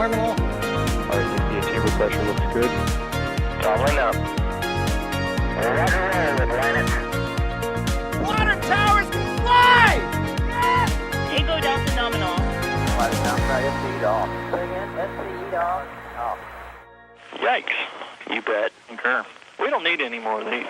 normal. RCP chamber pressure looks good. Doubling up. Roger roll with Atlantis. Water towers can fly! Yes! Tango Delta nominal. Flight outside SC off. Bring in SC off. Yikes. You bet. Okay. We don't need any more of these.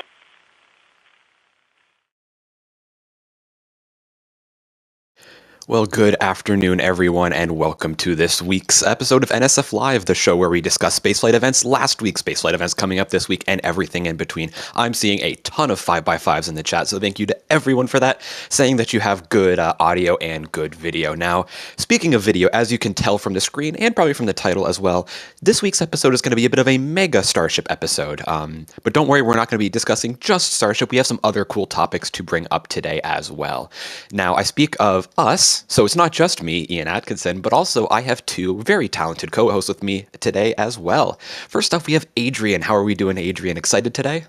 Well, good afternoon, everyone, and welcome to this week's episode of NSF Live, the show where we discuss spaceflight events, last week's spaceflight events coming up this week, and everything in between. I'm seeing a ton of 5x5s in the chat, so thank you to everyone for that, saying that you have good audio and good video. Now, speaking of video, as you can tell from the screen, and probably from the title as well, this week's episode is going to be a bit of a mega Starship episode. But don't worry, we're not going to be discussing just Starship. We have some other cool topics to bring up today as well. Now, I speak of us. So it's not just me, Ian Atkinson, but also I have two very talented co-hosts with me today as well. First off, we have Adrian. How are we doing, Adrian? Excited today?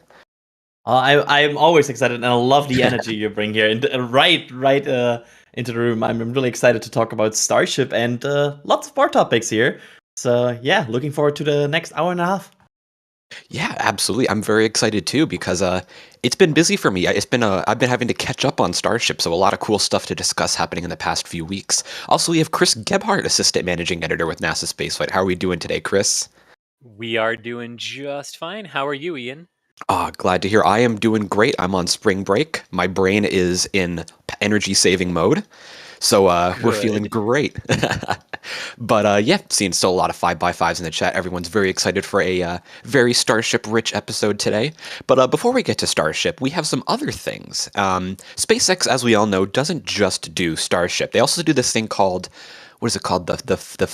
I'm always excited, and I love the energy you bring here. And right into the room. I'm really excited to talk about Starship and lots of more topics here. So yeah, looking forward to the next hour and a half. Yeah, absolutely. I'm very excited too because it's been busy for me. I've been having to catch up on Starship, so a lot of cool stuff to discuss happening in the past few weeks. Also, we have Chris Gebhardt, Assistant Managing Editor with NASASpaceflight. How are we doing today, Chris? We are doing just fine. How are you, Ian? Glad to hear. I am doing great. I'm on spring break. My brain is in energy-saving mode. So we're feeling great. But yeah, seeing still a lot of 5x5s in the chat. Everyone's very excited for a very Starship-rich episode today. But before we get to Starship, we have some other things. SpaceX, as we all know, doesn't just do Starship. They also do this thing called, what is it called? The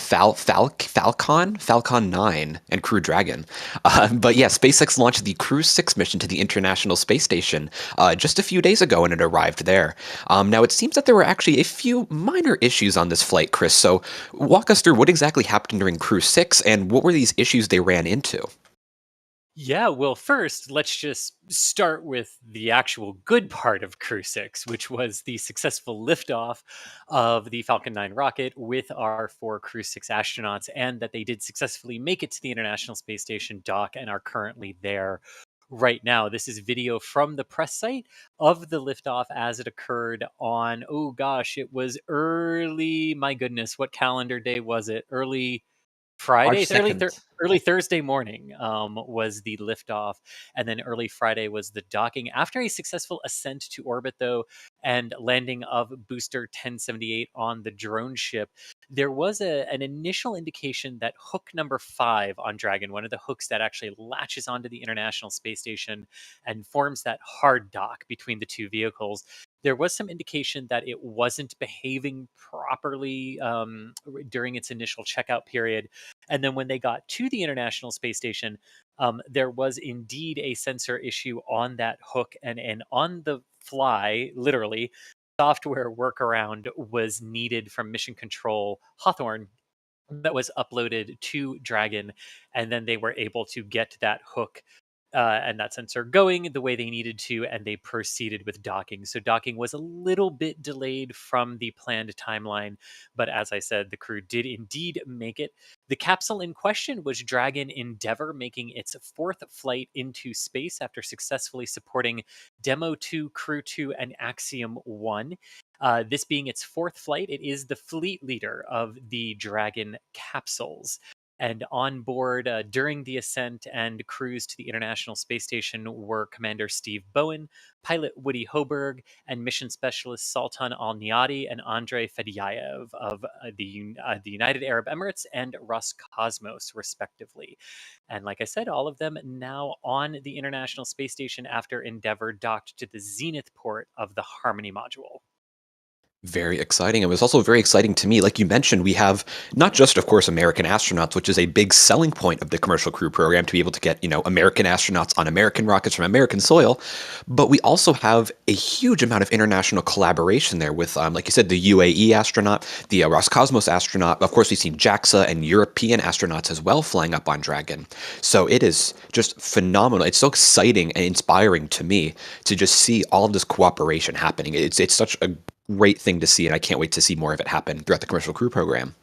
Falcon 9 and Crew Dragon. But yeah, SpaceX launched the Crew 6 mission to the International Space Station just a few days ago, and it arrived there. Now, it seems that there were actually a few minor issues on this flight, Chris. So walk us through what exactly happened during Crew 6, and what were these issues they ran into? Yeah, well, first, let's just start with the actual good part of Crew 6, which was the successful liftoff of the Falcon 9 rocket with our 4 Crew 6 astronauts, and that they did successfully make it to the International Space Station dock and are currently there right now. This is video from the press site of the liftoff as it occurred on, oh gosh, it was early, my goodness, what calendar day was it? Early Friday, early Thursday morning was the liftoff, and then early Friday was the docking. After a successful ascent to orbit, though, and landing of booster 1078 on the drone ship, there was an initial indication that hook number 5 on Dragon, one of the hooks that actually latches onto the International Space Station and forms that hard dock between the two vehicles, there was some indication that it wasn't behaving properly during its initial checkout period. And then when they got to the International Space Station, there was indeed a sensor issue on that hook, and on the fly, literally, software workaround was needed from Mission Control Hawthorne that was uploaded to Dragon, and then they were able to get that hook and that sensor going the way they needed to, and they proceeded with docking. So docking was a little bit delayed from the planned timeline, but as I said, the crew did indeed make it. The capsule in question was Dragon Endeavour, making its 4th flight into space after successfully supporting Demo 2, Crew 2, and Axiom 1. This being its 4th flight, it is the fleet leader of the Dragon capsules. And on board during the ascent and cruise to the International Space Station were Commander Steve Bowen, pilot Woody Hoberg, and mission specialist Sultan Al-Niadi and Andrei Fedyaev of the United Arab Emirates and Roscosmos, respectively. And like I said, all of them now on the International Space Station after Endeavour docked to the Zenith port of the Harmony module. Very exciting. It was also very exciting to me. Like you mentioned, we have not just, of course, American astronauts, which is a big selling point of the Commercial Crew Program, to be able to get, American astronauts on American rockets from American soil, but we also have a huge amount of international collaboration there with, like you said, the UAE astronaut, the Roscosmos astronaut. Of course, we've seen JAXA and European astronauts as well flying up on Dragon. So it is just phenomenal. It's so exciting and inspiring to me to just see all of this cooperation happening. It's such a great thing to see, and I can't wait to see more of it happen throughout the Commercial Crew Program.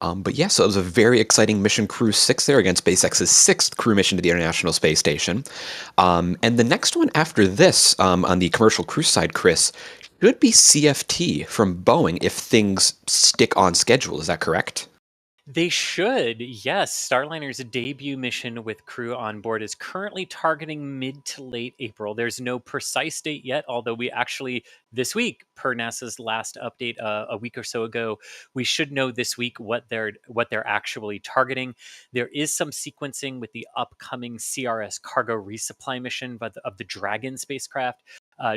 But yeah, so it was a very exciting mission, Crew 6 there, against SpaceX's 6th crew mission to the International Space Station. And the next one after this, on the commercial cruise side, Chris, should be CFT from Boeing if things stick on schedule. Is that correct? They should, yes. Starliner's debut mission with crew on board is currently targeting mid to late April. There's no precise date yet, although we actually, this week, per NASA's last update a week or so ago, we should know this week what they're actually targeting. There is some sequencing with the upcoming CRS cargo resupply mission of the Dragon spacecraft.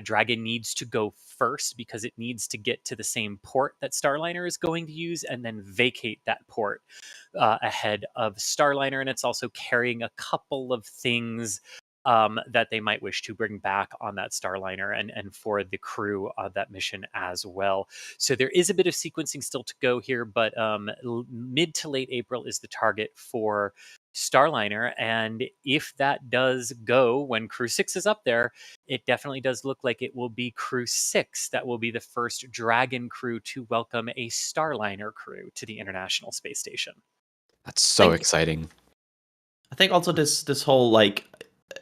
Dragon needs to go first because it needs to get to the same port that Starliner is going to use and then vacate that port ahead of Starliner. And it's also carrying a couple of things that they might wish to bring back on that Starliner and for the crew of that mission as well. So there is a bit of sequencing still to go here, but mid to late April is the target for Starliner. And if that does go when Crew 6 is up there, it definitely does look like it will be Crew 6 that will be the first Dragon crew to welcome a Starliner crew to the International Space Station. That's so exciting. I think also this whole like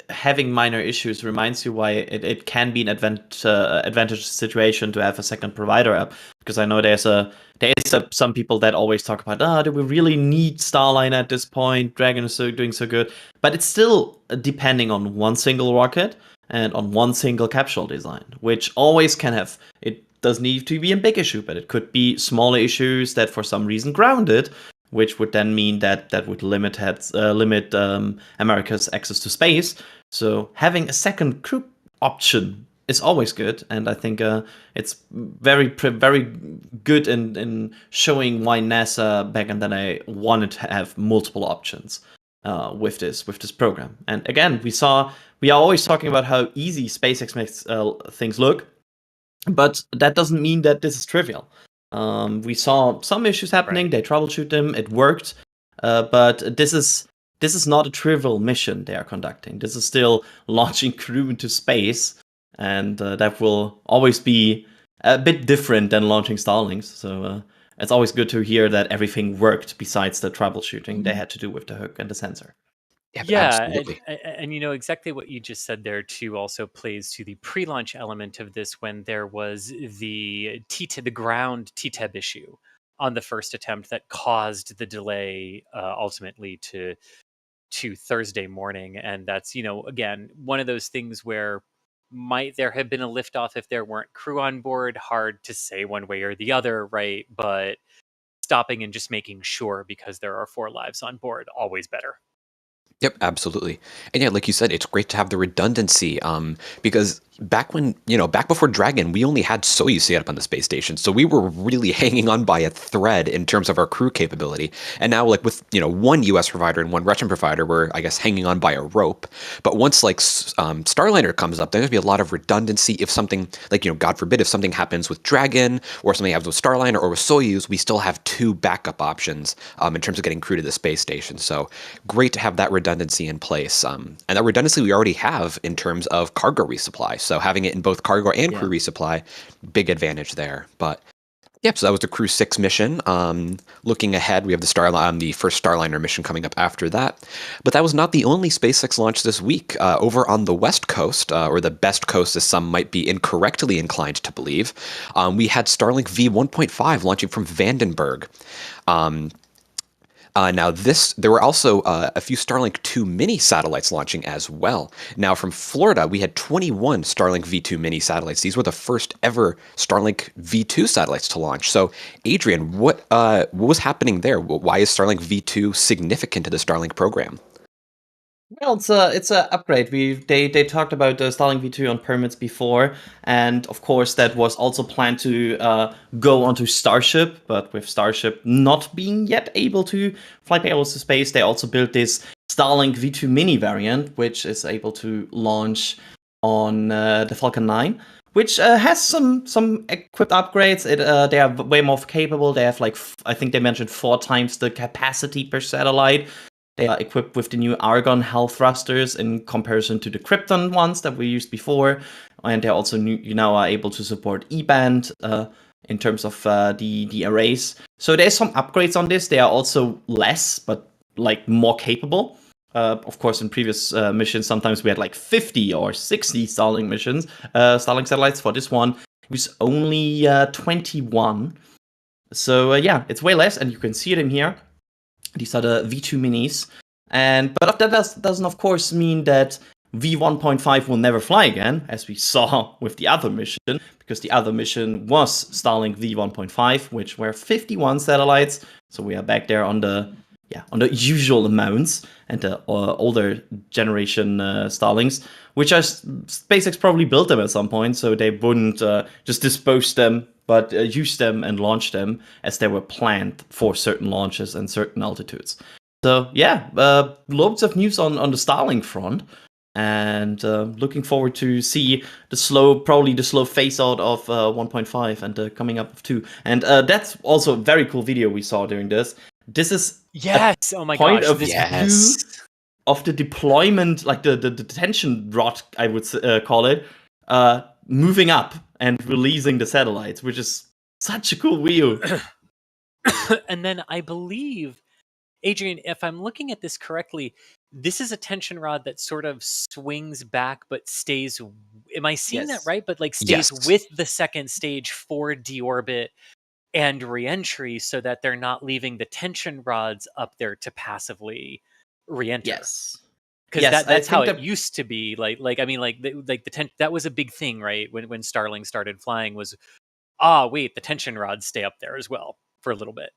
having minor issues reminds you why it can be an advantageous situation to have a second provider up, because I know there is some people that always talk about, do we really need Starliner at this point? Dragon is doing so good, but it's still depending on one single rocket and on one single capsule design, which always can have, it doesn't need to be a big issue, but it could be smaller issues that for some reason grounded, which would then mean that would limit America's access to space. So having a second crew option is always good, and I think it's very good in showing why NASA back in the day wanted to have multiple options with this program. And again, we are always talking about how easy SpaceX makes things look, but that doesn't mean that this is trivial. We saw some issues happening. Right. They troubleshoot them. It worked, but this is not a trivial mission they are conducting. This is still launching crew into space, and that will always be a bit different than launching Starlinks. So it's always good to hear that everything worked besides the troubleshooting they had to do with the hook and the sensor. Yeah, and you know exactly what you just said there too also plays to the pre-launch element of this when there was the ground TTEB issue on the first attempt that caused the delay ultimately to Thursday morning. And that's, again, one of those things where might there have been a liftoff if there weren't crew on board? Hard to say one way or the other, right? But stopping and just making sure because there are 4 lives on board, always better. Yep, absolutely. And yeah, like you said, it's great to have the redundancy because back before Dragon, we only had Soyuz set up on the space station. So we were really hanging on by a thread in terms of our crew capability. And now like with, one US provider and one Russian provider, we're, I guess, hanging on by a rope. But once like Starliner comes up, there's going to be a lot of redundancy. If something like, God forbid, if something happens with Dragon or something happens with Starliner or with Soyuz, we still have 2 backup options in terms of getting crew to the space station. So great to have that redundancy in place. And that redundancy we already have in terms of cargo resupply. So having it in both cargo and crew resupply, big advantage there. But yep, so that was the Crew 6 mission. Looking ahead, we have the first Starliner mission coming up after that. But that was not the only SpaceX launch this week. Over on the West Coast, or the best coast as some might be incorrectly inclined to believe, we had Starlink V1.5 launching from Vandenberg. Now, there were also a few Starlink 2 mini satellites launching as well. Now, from Florida, we had 21 Starlink V2 mini satellites. These were the first ever Starlink V2 satellites to launch. So, Adrian, what was happening there? Why is Starlink V2 significant to the Starlink program? Well, it's a upgrade. They talked about Starlink V2 on permits before, and of course that was also planned to go onto Starship. But with Starship not being yet able to fly payloads to space, they also built this Starlink V2 mini variant, which is able to launch on the Falcon 9. Which has some equipped upgrades. They are way more capable. They have I think they mentioned 4 times the capacity per satellite. They are equipped with the new Argon Hell thrusters in comparison to the Krypton ones that we used before, and they also now are able to support E-band in terms of the arrays. So there's some upgrades on this. They are also less, but like more capable. Of course, in previous missions, sometimes we had like 50 or 60 Starlink satellites. For this one, it was only 21. So yeah, it's way less, and you can see it in here. These are the V2 minis. But that doesn't, of course, mean that V1.5 will never fly again, as we saw with the other mission, because the other mission was Starlink V1.5, which were 51 satellites. So we are back there on the usual amounts and the older generation Starlinks, which SpaceX probably built them at some point, so they wouldn't just dispose them, but use them and launch them as they were planned for certain launches and certain altitudes. So yeah, loads of news on the Starlink front, and looking forward to see probably the slow phase out of 1.5 and the coming up of 2. And that's also a very cool video we saw during this. This is Yes. Oh my point gosh. of This view of the deployment, like the detention rod, I would call it, moving up and releasing the satellites, which is such a cool view. And then I believe, Adrian, if I'm looking at this correctly, this is a tension rod that sort of swings back but stays. Am I seeing that Yes. right? But like stays Yes. with the second stage for deorbit and reentry, so that they're not leaving the tension rods up there to passively reenter. Yes. Because Yes, that's how it that used to be. That was a big thing, right? When Starlink started flying, was wait, the tension rods stay up there as well for a little bit.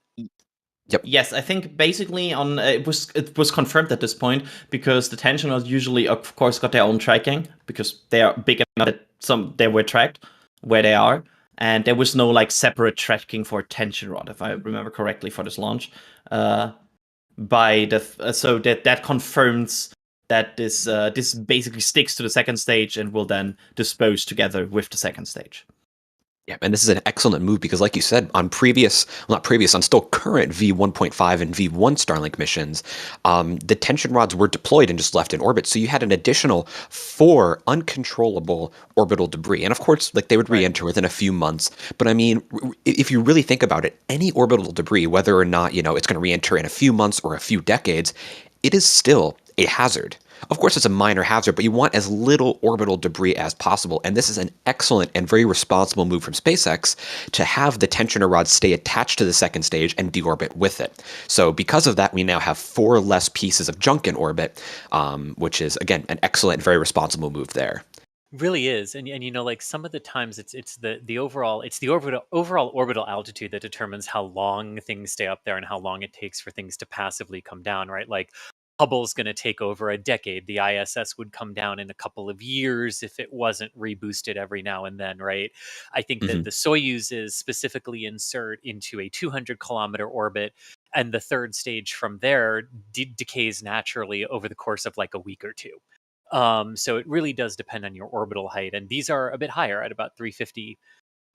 Yes, I think basically on it was confirmed at this point, because the tension rods usually, of course, got their own tracking because they are big enough that they were tracked where they are, and there was no like separate tracking for tension rod, if I remember correctly, for this launch. So that confirms that this basically sticks to the second stage and will then dispose together with the second stage. Yeah, and this is an excellent move because, like you said, on still current V1.5 and V1 Starlink missions, the tension rods were deployed and just left in orbit. So you had an additional 4 uncontrollable orbital debris. And of course, like they would re-enter within a few months. But I mean, if you really think about it, any orbital debris, whether or not, it's going to re-enter in a few months or a few decades, it is still a hazard. Of course, it's a minor hazard, but you want as little orbital debris as possible. And this is an excellent and very responsible move from SpaceX to have the tensioner rods stay attached to the second stage and deorbit with it. So because of that, we now have 4 less pieces of junk in orbit, which is, again, an excellent, very responsible move there. Really is, and like some of the times it's the overall orbital altitude that determines how long things stay up there and how long it takes for things to passively come down, right? Like Hubble's going to take over a decade. The ISS would come down in a couple of years if it wasn't reboosted every now and then, right? I think that the Soyuzes specifically insert into a 200-kilometer orbit, and the third stage from there decays naturally over the course of like a week or two. So it really does depend on your orbital height, and these are a bit higher at about 350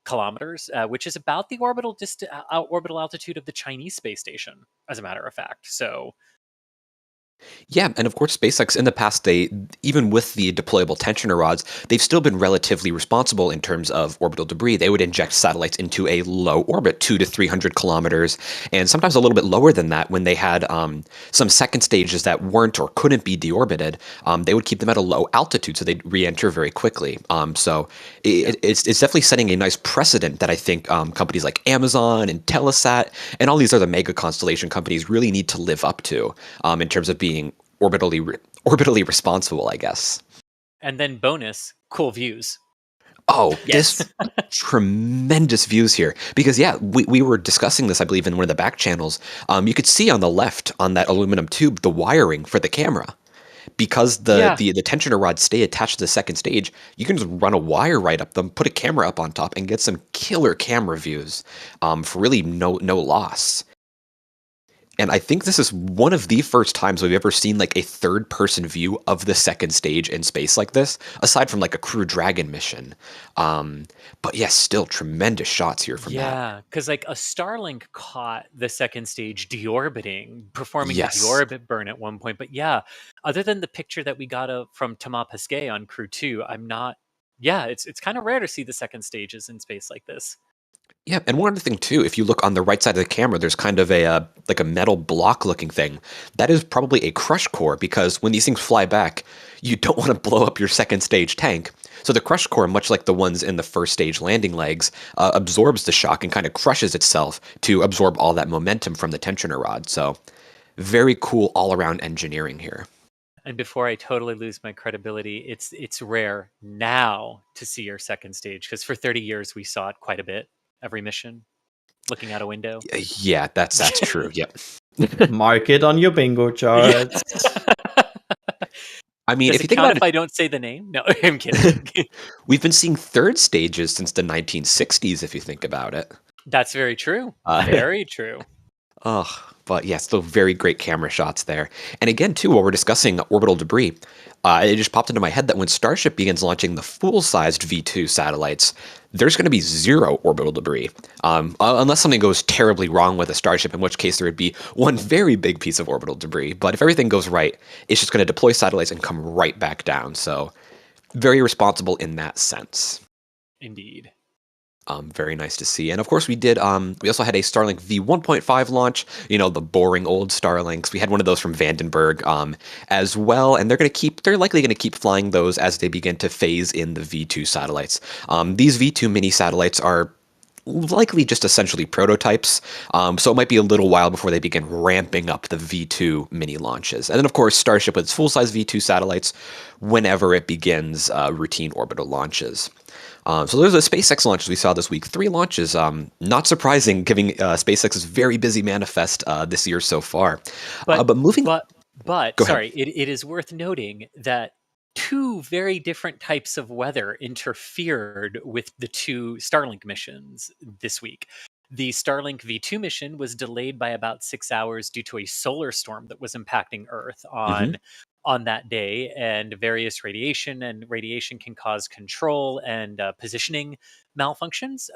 kilometers, which is about the orbital altitude of the Chinese space station, as a matter of fact. So Yeah, and of course, SpaceX in the past, even with the deployable tensioner rods, they've still been relatively responsible in terms of orbital debris. They would inject satellites into a low orbit, 200 to 300 kilometers, and sometimes a little bit lower than that when they had some second stages that weren't or couldn't be deorbited. They would keep them at a low altitude, so they'd re-enter very quickly. It's definitely setting a nice precedent that I think companies like Amazon and Telesat and all these other mega constellation companies really need to live up to in terms of being orbitally responsible, I guess. And then bonus, cool views. Oh, yes. This tremendous views here. Because, yeah, we were discussing this, I believe, in one of the back channels. You could see on the left, on that aluminum tube, the wiring for the camera. Because the tensioner rods stay attached to the second stage, you can just run a wire right up them, put a camera up on top, and get some killer camera views for really no loss. And I think this is one of the first times we've ever seen like a third-person view of the second stage in space like this, aside from like a Crew Dragon mission. But yes, still tremendous shots here from that. Yeah, because like a Starlink caught the second stage deorbiting, performing the deorbit burn at one point. But yeah, other than the picture that we got from Thomas Pesquet on Crew 2, I'm not. Yeah, it's kind of rare to see the second stages in space like this. Yeah, and one other thing too, if you look on the right side of the camera, there's kind of a like a metal block looking thing. That is probably a crush core because when these things fly back, you don't want to blow up your second stage tank. So the crush core, much like the ones in the first stage landing legs, absorbs the shock and kind of crushes itself to absorb all that momentum from the tensioner rod. So very cool all-around engineering here. And before I totally lose my credibility, it's rare now to see your second stage because for 30 years we saw it quite a bit every mission, looking out a window. Yeah, that's true. Yep. Mark it on your bingo charts. I mean, Does if you it think count about if I don't say the name? No, I'm kidding. we've been seeing third stages since the 1960s, if you think about it. That's very true. Uh, Very true. Ugh, but yeah, still very great camera shots there. And again, too, while we're discussing orbital debris, it just popped into my head that when Starship begins launching the full-sized V2 satellites, there's going to be zero orbital debris, unless something goes terribly wrong with a Starship, in which case there would be one very big piece of orbital debris. But if everything goes right, it's just going to deploy satellites and come right back down. So very responsible in that sense. Indeed. Very nice to see. And of course we did, we also had a Starlink V1.5 launch, the boring old Starlinks. We had one of those from Vandenberg as well. And they're likely going to keep flying those as they begin to phase in the V2 satellites. These V2 mini satellites are likely just essentially prototypes. So it might be a little while before they begin ramping up the V2 mini launches. And then of course, Starship with its full-size V2 satellites whenever it begins routine orbital launches. So those are the SpaceX launches we saw this week. 3 launches. Not surprising, given SpaceX's very busy manifest this year so far. But moving. But Go sorry, it is worth noting that 2 very different types of weather interfered with the 2 Starlink missions this week. The Starlink V2 mission was delayed by about 6 hours due to a solar storm that was impacting Earth on that day, and various radiation can cause control and positioning malfunctions.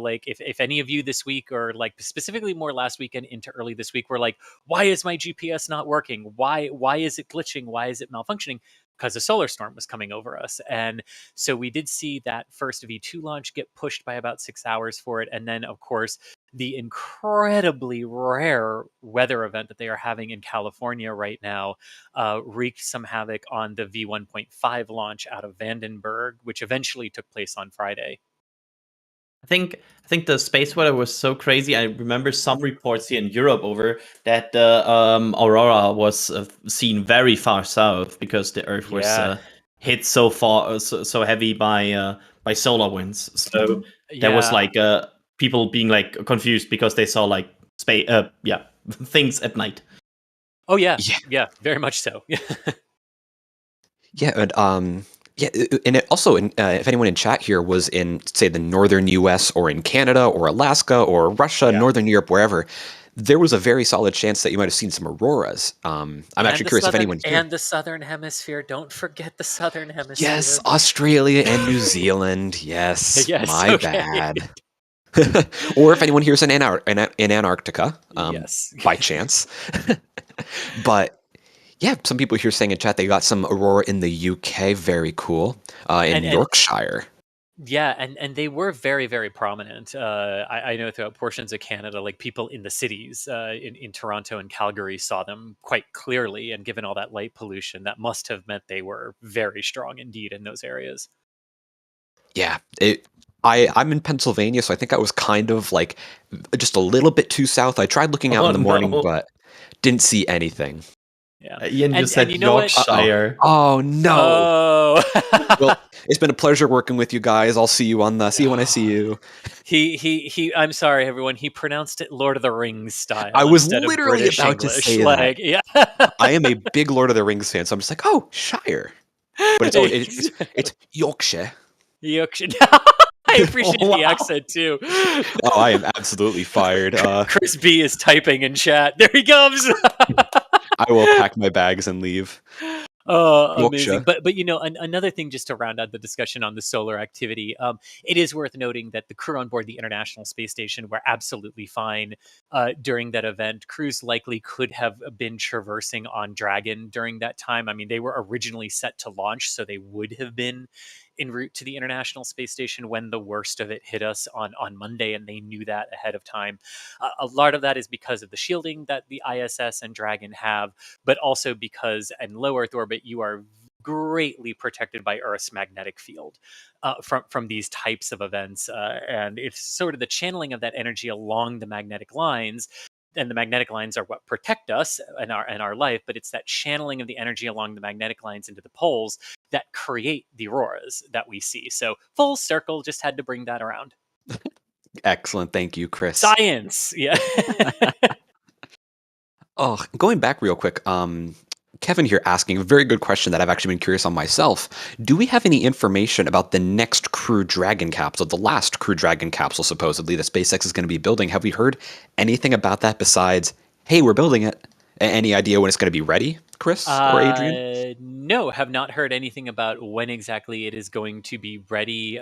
Like if any of you this week, or like specifically more last weekend into early this week, were like, why is my GPS not working? Why is it glitching? Why is it malfunctioning? Because a solar storm was coming over us. And so we did see that first V2 launch get pushed by about 6 hours for it. And then, of course, the incredibly rare weather event that they are having in California right now wreaked some havoc on the V1.5 launch out of Vandenberg, which eventually took place on Friday. I think the space weather was so crazy. I remember some reports here in Europe over that the aurora was seen very far south because the Earth was hit so far, so heavy by solar winds. So there was like people being like confused because they saw like space, things at night. Oh yeah, very much so. Yeah, and and it also, if anyone in chat here was in, say, the northern U.S. or in Canada or Alaska or Russia, Northern Europe, wherever, there was a very solid chance that you might have seen some auroras. I'm actually curious if anyone here. And the southern hemisphere. Don't forget the southern hemisphere. Yes, Australia and New Zealand. Yes, my bad. Or if anyone here's in Antarctica, by chance. But yeah, some people here saying in chat they got some aurora in the UK. Very cool. In Yorkshire. Yeah, and they were very, very prominent. I know throughout portions of Canada, like people in the cities in Toronto and Calgary saw them quite clearly. And given all that light pollution, that must have meant they were very strong indeed in those areas. Yeah, I'm in Pennsylvania, so I think I was kind of like just a little bit too south. I tried looking out in the morning, but didn't see anything. Yeah, Ian just said Yorkshire. Oh no! Oh. Well, it's been a pleasure working with you guys. I'll see you when I see you. He. I'm sorry, everyone. He pronounced it Lord of the Rings style. I was literally about to say that. Yeah. I am a big Lord of the Rings fan, so I'm just like, oh, Shire, but it's Yorkshire. Yorkshire. I appreciate the accent too. Oh, I am absolutely fired. Chris B is typing in chat. There he comes. I will pack my bags and leave. Oh, amazing! Moksha. But another thing, just to round out the discussion on the solar activity, it is worth noting that the crew on board the International Space Station were absolutely fine during that event. Crews likely could have been traversing on Dragon during that time. I mean, they were originally set to launch, so they would have been en route to the International Space Station when the worst of it hit us on Monday, and they knew that ahead of time. A lot of that is because of the shielding that the ISS and Dragon have, but also because in low Earth orbit, you are greatly protected by Earth's magnetic field from these types of events. And it's sort of the channeling of that energy along the magnetic lines. And the magnetic lines are what protect us and our life, but it's that channeling of the energy along the magnetic lines into the poles that create the auroras that we see. So full circle, just had to bring that around. Excellent. Thank you, Chris. Science, yeah. Oh, going back real quick, Kevin here asking a very good question that I've actually been curious on myself. Do we have any information about the next Crew Dragon capsule, the last Crew Dragon capsule supposedly that SpaceX is going to be building? Have we heard anything about that besides, hey, we're building it? Any idea when it's going to be ready, Chris or Adrian? No, have not heard anything about when exactly it is going to be ready.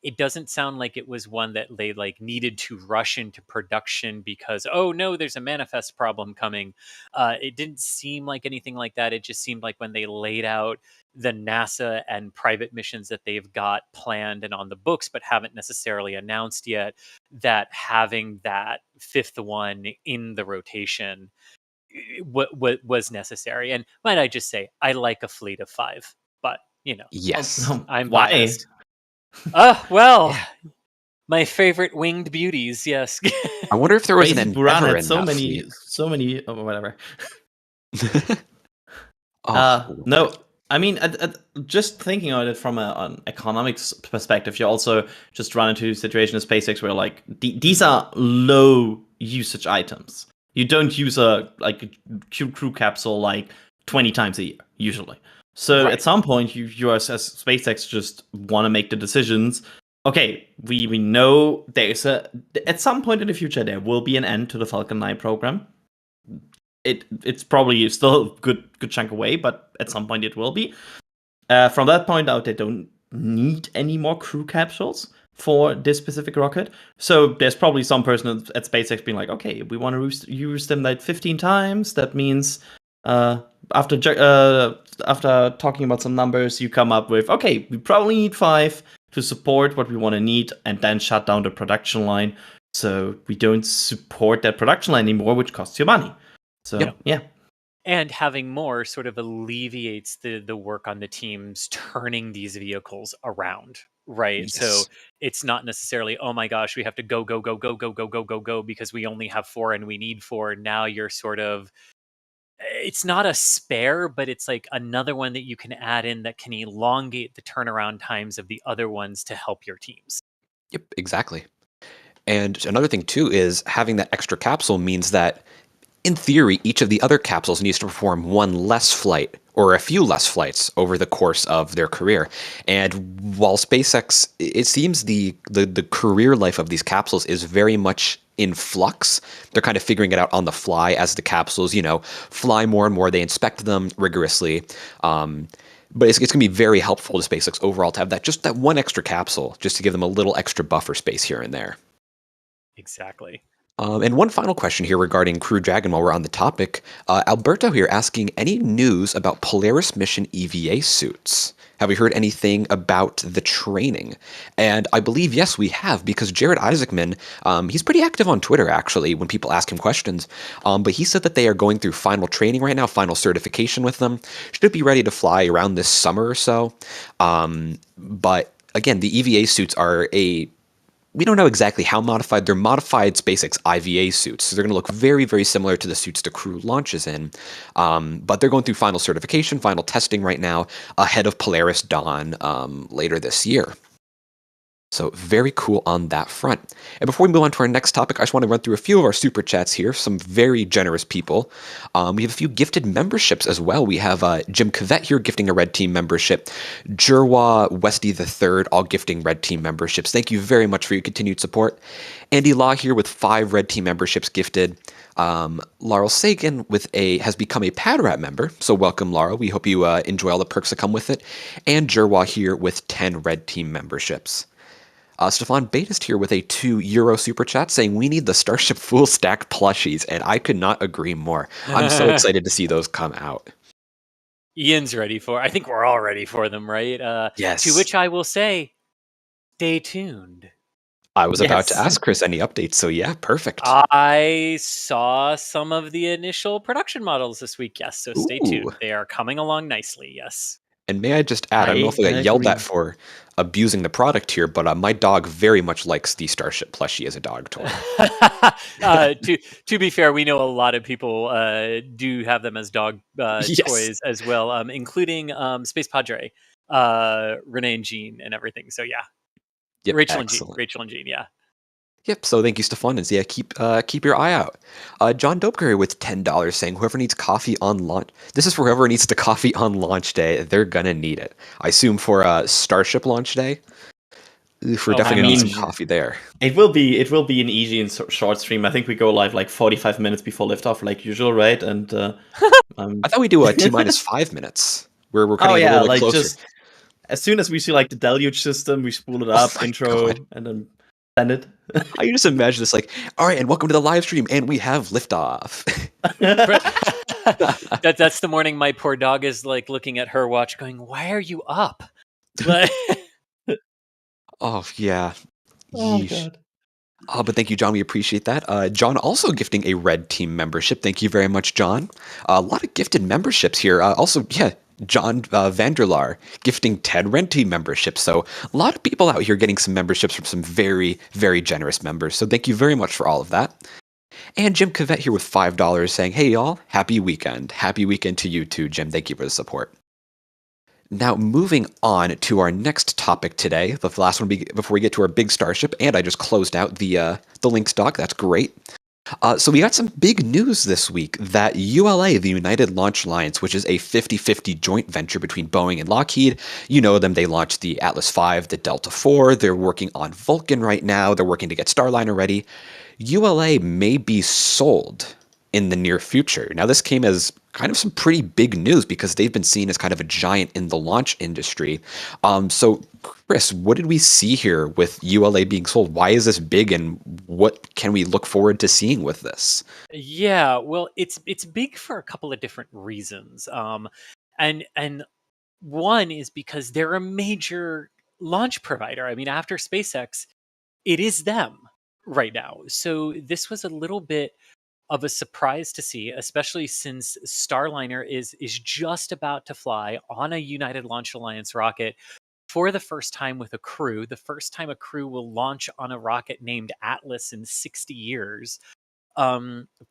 It doesn't sound like it was one that they needed to rush into production because, oh no, there's a manifest problem coming. It didn't seem like anything like that. It just seemed like when they laid out the NASA and private missions that they've got planned and on the books, but haven't necessarily announced yet, that having that fifth one in the rotation what was necessary. And might I just say, I like a fleet of 5, but Yes. I'm Why? biased. Well, my favorite winged beauties. Yes. I wonder if there was Crazy an Buran Endeavor had in so that many, fleet. whatever. Oh, No, I mean, just thinking of it from an economics perspective, you also just run into a situation in SpaceX where these are low usage items. You don't use a crew capsule 20 times a year usually. So Right. at some point, you as SpaceX just want to make the decisions. Okay, we know there's at some point in the future there will be an end to the Falcon 9 program. It's probably still a good chunk away, but at some point it will be. From that point out, they don't need any more crew capsules for this specific rocket. So there's probably some person at SpaceX being like, okay, we want to use them 15 times. That means after talking about some numbers, you come up with, okay, we probably need 5 to support what we want to need, and then shut down the production line. So we don't support that production line anymore, which costs you money. So yeah. And having more sort of alleviates the work on the teams turning these vehicles around, right? Yes. So it's not necessarily, oh my gosh, we have to go because we only have 4 and we need 4. Now you're sort of, it's not a spare, but it's like another one that you can add in that can elongate the turnaround times of the other ones to help your teams. Yep, exactly. And another thing too is having that extra capsule means that in theory, each of the other capsules needs to perform one less flight or a few less flights over the course of their career. And while SpaceX, it seems the career life of these capsules is very much in flux. They're kind of figuring it out on the fly as the capsules, fly more and more. They inspect them rigorously. But it's going to be very helpful to SpaceX overall to have just that one extra capsule, just to give them a little extra buffer space here and there. Exactly. And one final question here regarding Crew Dragon while we're on the topic. Alberto here asking, any news about Polaris mission EVA suits? Have we heard anything about the training? And I believe, yes, we have, because Jared Isaacman, he's pretty active on Twitter, actually, when people ask him questions. But he said that they are going through final training right now, final certification with them. Should be ready to fly around this summer or so. But again, the EVA suits are we don't know exactly how modified. They're modified SpaceX IVA suits. So they're going to look very, very similar to the suits the crew launches in. But they're going through final certification, final testing right now, ahead of Polaris Dawn later this year. So very cool on that front. And before we move on to our next topic, I just want to run through a few of our super chats here. Some very generous people. We have a few gifted memberships as well. We have Jim Cavett here gifting a Red Team membership. Jerwa Westy III all gifting Red Team memberships. Thank you very much for your continued support. Andy Law here with 5 Red Team memberships gifted. Laurel Sagan has become a Padrat member, so welcome, Laurel. We hope you enjoy all the perks that come with it. And Jerwa here with 10 Red Team memberships. Stefan Batist here with a €2 super chat saying we need the Starship full stack plushies, and I could not agree more. I'm so excited to see those come out. Ian's ready for. I think we're all ready for them, right? Yes. To which I will say, stay tuned. I was about to ask Chris any updates, so yeah, perfect. I saw some of the initial production models this week, yes, so stay tuned. They are coming along nicely, yes. And may I just add, I don't know if I got yelled at for abusing the product here, but my dog very much likes the Starship plushie as a dog toy. To be fair, we know a lot of people do have them as dog toys as well, including Space Padre, Renee and Jean and everything. So yeah, yep, Rachel excellent. and Jean, yeah. Yep, so thank you, Stefan, and yeah, keep your eye out. John Dopeker with $10 saying whoever needs coffee on launch. This is for whoever needs the coffee on launch day. They're gonna need it. I assume for Starship launch day. We're definitely gonna need some coffee there. It will be an easy and short stream. I think we go live like 45 minutes before liftoff, like usual, right? And I thought we do a T-5 minutes. We're cutting a little bit closer. Just as soon as we see like the deluge system, we spool it up, intro, and then send it. I just imagine this like, all right, and welcome to the live stream, and we have liftoff. That's the morning my poor dog is like looking at her watch, going, "Why are you up?" Oh yeah. Oh god. Oh, but thank you, John. We appreciate that. John also gifting a Red Team membership. Thank you very much, John. A lot of gifted memberships here. Also, yeah, John Vanderlar gifting 10 Red Team memberships. So a lot of people out here getting some memberships from some very, very generous members. So thank you very much for all of that. And Jim Cavett here with $5 saying, hey, y'all, happy weekend. Happy weekend to you too, Jim. Thank you for the support. Now, moving on to our next topic today, the last one before we get to our big Starship, and I just closed out the links doc. That's great. So we got some big news this week that ULA, the United Launch Alliance, which is a 50-50 joint venture between Boeing and Lockheed, you know them, they launched the Atlas V, the Delta IV, they're working on Vulcan right now, they're working to get Starliner ready. ULA may be sold in the near future. Now, this came as kind of some pretty big news because they've been seen as kind of a giant in the launch industry. So, Chris, what did we see here with ULA being sold? Why is this big, and what can we look forward to seeing with this? Yeah, well, it's big for a couple of different reasons. And one is because they're a major launch provider. I mean, after SpaceX, it is them right now. So this was a little bit of a surprise to see, especially since Starliner is just about to fly on a United Launch Alliance rocket for the first time with a crew. The first time a crew will launch on a rocket named Atlas in 60 years.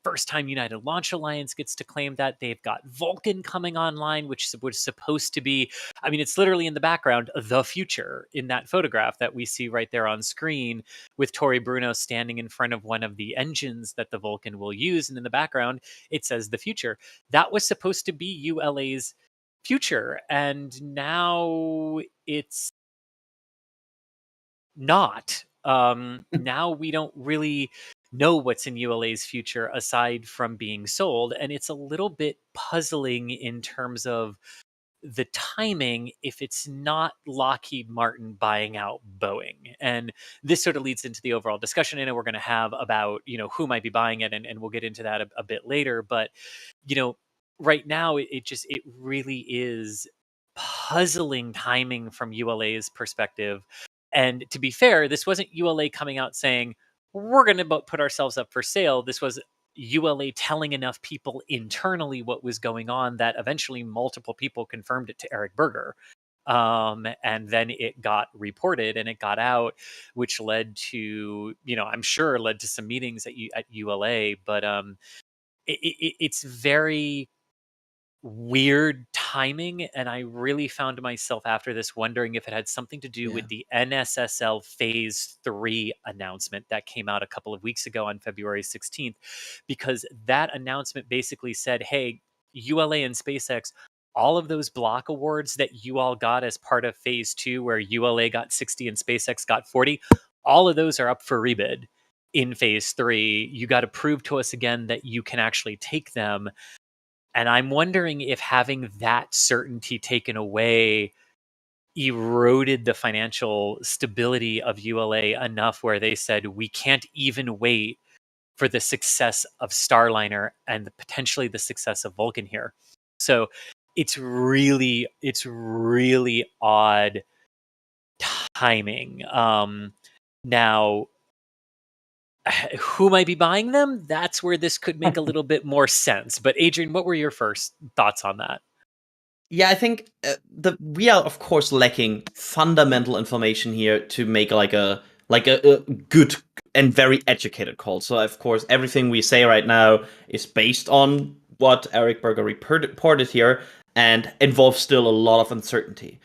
First time United Launch Alliance gets to claim that. They've got Vulcan coming online, which was supposed to be, I mean, it's literally in the background, the future in that photograph that we see right there on screen with Tori Bruno standing in front of one of the engines that the Vulcan will use. And in the background, it says the future. That was supposed to be ULA's future. And now it's not. Now we don't really know what's in ULA's future aside from being sold, and it's a little bit puzzling in terms of the timing if it's not Lockheed Martin buying out Boeing. And this sort of leads into the overall discussion we're going to have about, who might be buying it, and we'll get into that a bit later. But, right now it really is puzzling timing from ULA's perspective. And to be fair, this wasn't ULA coming out saying, we're going to put ourselves up for sale. This was ULA telling enough people internally what was going on that eventually multiple people confirmed it to Eric Berger. And then it got reported and it got out, which led to, I'm sure led to some meetings at ULA. But it's very weird timing, and I really found myself after this wondering if it had something to do with the NSSL Phase 3 announcement that came out a couple of weeks ago on February 16th, because that announcement basically said, hey, ULA and SpaceX, all of those block awards that you all got as part of Phase 2, where ULA got 60 and SpaceX got 40, all of those are up for rebid in Phase 3. You got to prove to us again that you can actually take them. And I'm wondering if having that certainty taken away eroded the financial stability of ULA enough where they said, we can't even wait for the success of Starliner and potentially the success of Vulcan here. So it's really odd timing. Now, who might be buying them? That's where this could make a little bit more sense. But Adrian, what were your first thoughts on that? Yeah, I think we are of course lacking fundamental information here to make a good and very educated call. So of course everything we say right now is based on what Eric Berger reported here and involves still a lot of uncertainty.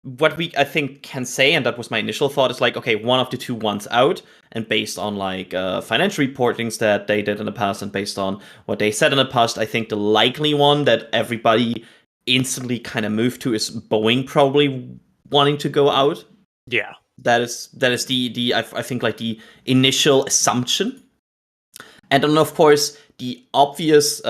What we I think can say, and that was my initial thought, is like, okay, one of the two ones out, and based on like financial reportings that they did in the past, and based on what they said in the past, I think the likely one that everybody instantly kind of moved to is Boeing probably wanting to go out. Yeah, that is the I think like the initial assumption, and then of course the obvious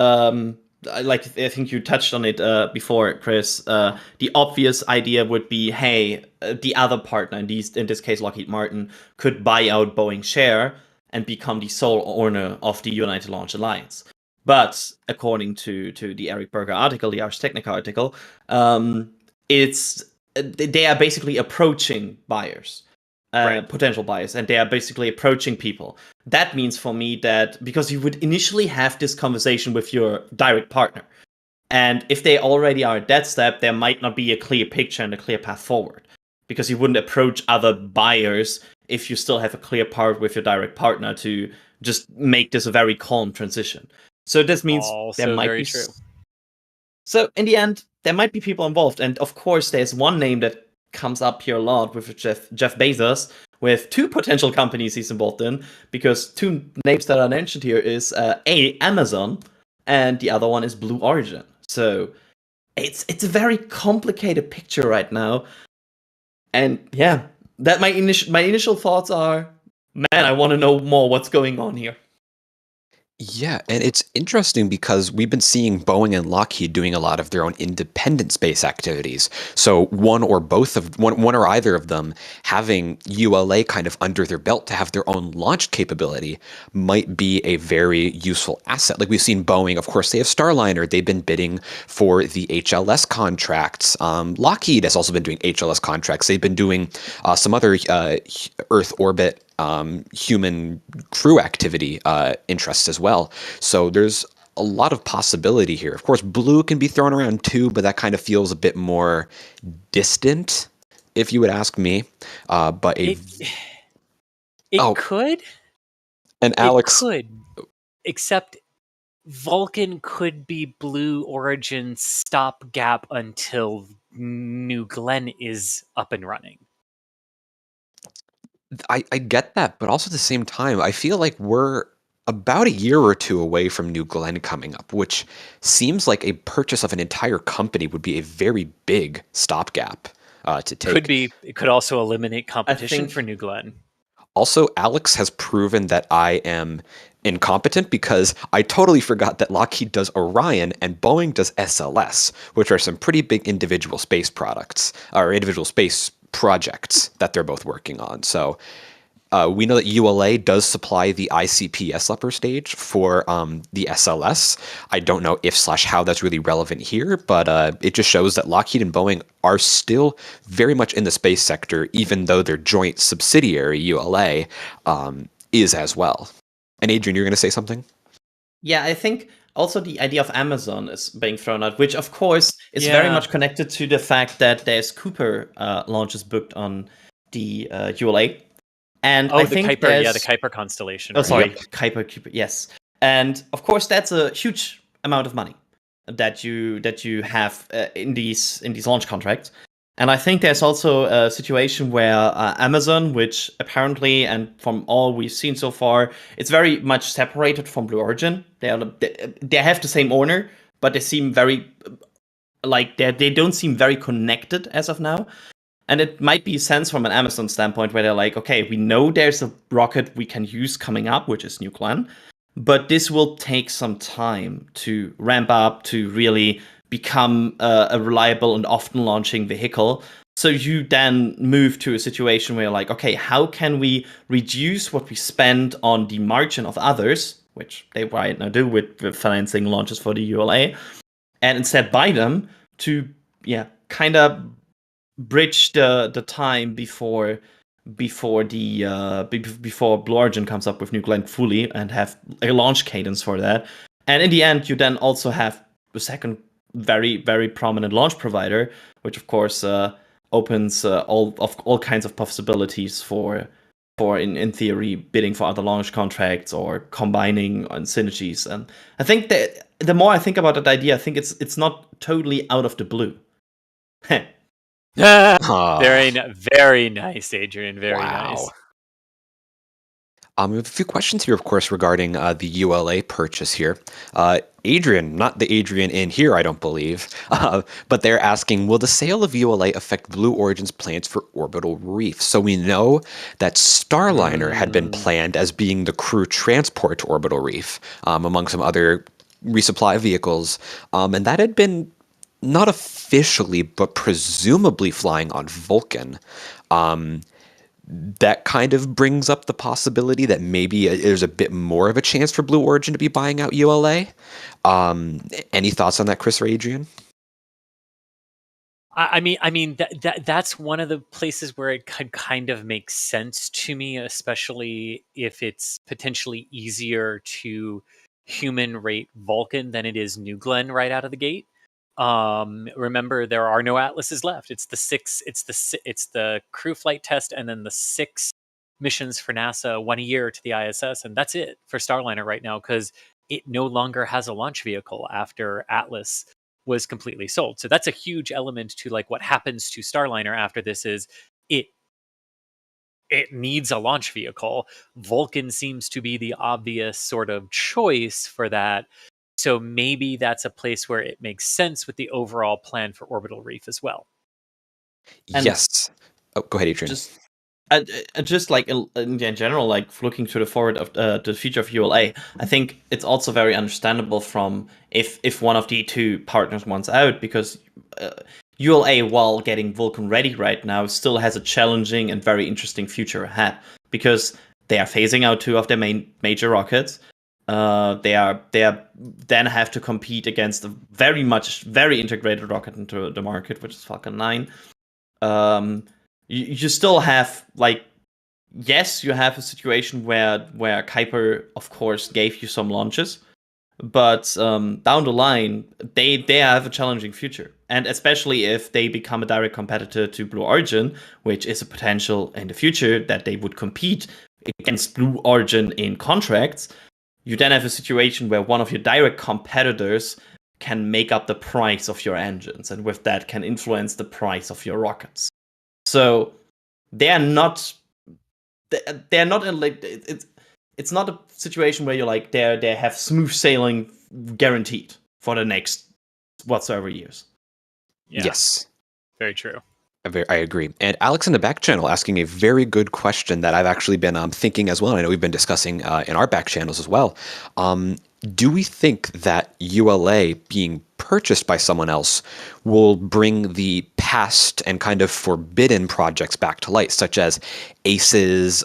I think you touched on it before, Chris. The obvious idea would be, hey, the other partner, in this case Lockheed Martin, could buy out Boeing's share and become the sole owner of the United Launch Alliance. But according to the Eric Berger article, the Ars Technica article, they are basically approaching buyers. Potential buyers, and they are basically approaching people. That means for me that because you would initially have this conversation with your direct partner, and if they already are at that step, there might not be a clear picture and a clear path forward, because you wouldn't approach other buyers if you still have a clear path with your direct partner to just make this a very calm transition. So this means also there might very be true. So in the end, there might be people involved, and of course, there's one name that comes up here a lot with Jeff Bezos, with two potential companies he's involved in, because two names that are mentioned here is Amazon, and the other one is Blue Origin. So it's a very complicated picture right now, and yeah, that my initial thoughts are, man, I want to know more what's going on here. Yeah, and it's interesting because we've been seeing Boeing and Lockheed doing a lot of their own independent space activities. So one or either of them having ULA kind of under their belt to have their own launch capability might be a very useful asset. Like we've seen Boeing, of course, they have Starliner. They've been bidding for the HLS contracts. Lockheed has also been doing HLS contracts. They've been doing some other Earth orbit human crew activity interests as well. So there's a lot of possibility here. Of course, Blue can be thrown around too, but that kind of feels a bit more distant, if you would ask me. But it could. And Alex could, except Vulcan could be Blue Origin's stopgap until New Glenn is up and running. I get that, but also at the same time, I feel like we're about a year or two away from New Glenn coming up, which seems like a purchase of an entire company would be a very big stopgap to take. Could be. It could also eliminate competition for New Glenn. Also, Alex has proven that I am incompetent because I totally forgot that Lockheed does Orion and Boeing does SLS, which are some pretty big individual space products or individual space projects that they're both working on. So we know that ULA does supply the ICPS upper stage for the SLS. I don't know if/how that's really relevant here, but it just shows that Lockheed and Boeing are still very much in the space sector, even though their joint subsidiary, ULA, is as well. And Adrian, you're going to say something? Yeah, I think also the idea of Amazon is being thrown out, which of course is very much connected to the fact that there's Cooper launches booked on the ULA. And I think the Kuiper constellation. Oh, sorry, Kuiper, yes. And of course, that's a huge amount of money. that you have in these launch contracts. And I think there's also a situation where Amazon, which apparently, and from all we've seen so far, it's very much separated from Blue Origin. They have the same owner, but they seem very they don't seem very connected as of now. And it might be sense from an Amazon standpoint where they're like, okay, we know there's a rocket we can use coming up, which is New Glenn, but this will take some time to ramp up to really become a reliable and often launching vehicle. So you then move to a situation where you're like, okay, how can we reduce what we spend on the margin of others, which they right now do with financing launches for the ULA, and instead buy them to kind of bridge the time before Blue Origin comes up with New Glenn fully and have a launch cadence for that. And in the end, you then also have the second very, very prominent launch provider, which of course opens all kinds of possibilities for in theory bidding for other launch contracts or combining on synergies. And I think that the more I think about that idea, I think it's not totally out of the blue. Very nice, Adrian. Very nice. We have a few questions here, of course, regarding the ULA purchase here. Adrian, not the Adrian in here, I don't believe, but they're asking, will the sale of ULA affect Blue Origin's plans for orbital reef? So we know that Starliner had been planned as being the crew transport to orbital reef, among some other resupply vehicles, and that had been not officially, but presumably flying on Vulcan. That kind of brings up the possibility that maybe there's a bit more of a chance for Blue Origin to be buying out ULA. Any thoughts on that, Chris or Adrian? I mean that's one of the places where it could kind of make sense to me, especially if it's potentially easier to human rate Vulcan than it is New Glenn right out of the gate. Remember, there are no Atlases left. It's the crew flight test and then the 6 missions for NASA, 1 a year to the ISS, and that's it for Starliner right now because it no longer has a launch vehicle after Atlas was completely sold. So that's a huge element to like what happens to Starliner after this is it needs a launch vehicle. Vulcan seems to be the obvious sort of choice for that. So maybe that's a place where it makes sense with the overall plan for orbital reef as well. And yes. Oh, go ahead, Adrian. Just like in general, like looking to the forward of the future of ULA, I think it's also very understandable from if one of the two partners wants out, because ULA, while getting Vulcan ready right now, still has a challenging and very interesting future ahead because they are phasing out 2 of their major rockets. They then have to compete against a very integrated rocket into the market, which is Falcon 9. You still have yes, you have a situation where Kuiper, of course, gave you some launches, but down the line they have a challenging future, and especially if they become a direct competitor to Blue Origin, which is a potential in the future that they would compete against Blue Origin in contracts. You then have a situation where one of your direct competitors can make up the price of your engines, and with that can influence the price of your rockets. So they're not in it's not a situation where you're like they have smooth sailing guaranteed for the next whatsoever years. Yeah. Yes. Very true. I agree. And Alex in the back channel asking a very good question that I've actually been thinking as well. And I know we've been discussing in our back channels as well. Do we think that ULA being purchased by someone else will bring the past and kind of forbidden projects back to light, such as ACE's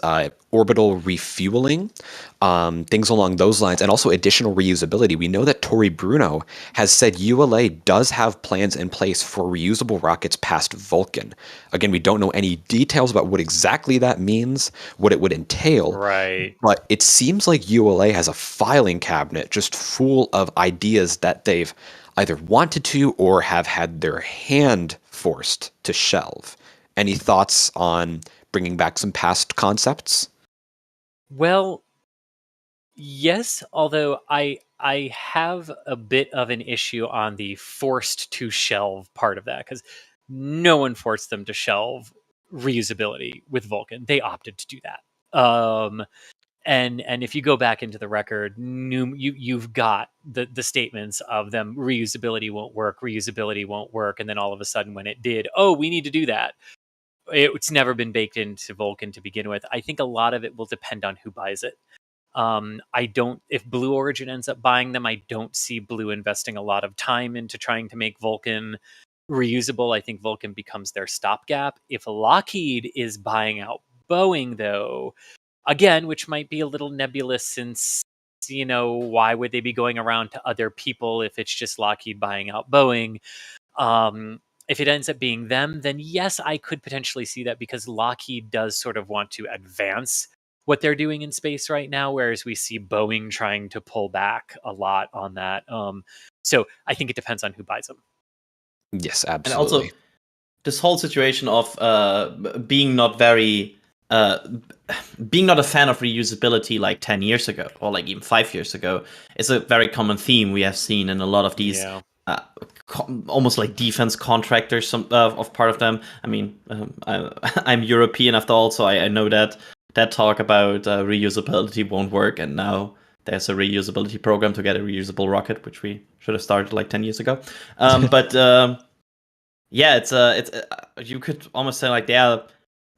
orbital refueling, things along those lines, and also additional reusability? We know that Tori Bruno has said ULA does have plans in place for reusable rockets past Vulcan. Again, we don't know any details about what exactly that means, what it would entail. Right. But it seems like ULA has a filing cabinet just full of ideas that they've either wanted to or have had their hand forced to shelve. Any thoughts on bringing back some past concepts? Well, yes, although I I have a bit of an issue on the forced to shelve part of that, because no one forced them to shelve reusability with Vulcan. They opted to do that. And if you go back into the record, you've got the statements of them: reusability won't work, and then all of a sudden, when it did, oh, we need to do that. It's never been baked into Vulcan to begin with. I think a lot of it will depend on who buys it. I don't. If Blue Origin ends up buying them, I don't see Blue investing a lot of time into trying to make Vulcan reusable. I think Vulcan becomes their stopgap. If Lockheed is buying out Boeing, though, again, which might be a little nebulous, since, why would they be going around to other people if it's just Lockheed buying out Boeing? If it ends up being them, then yes, I could potentially see that, because Lockheed does sort of want to advance what they're doing in space right now, whereas we see Boeing trying to pull back a lot on that. So I think it depends on who buys them. Yes, And absolutely. also, this whole situation of being not very being not a fan of reusability like 10 years ago, or like even 5 years ago, is a very common theme we have seen in a lot of these almost like defense contractors, some of part of them. I mean, I'm European after all, so I know that talk about reusability won't work, and now there's a reusability program to get a reusable rocket, which we should have started like 10 years ago. But yeah, it's you could almost say like they're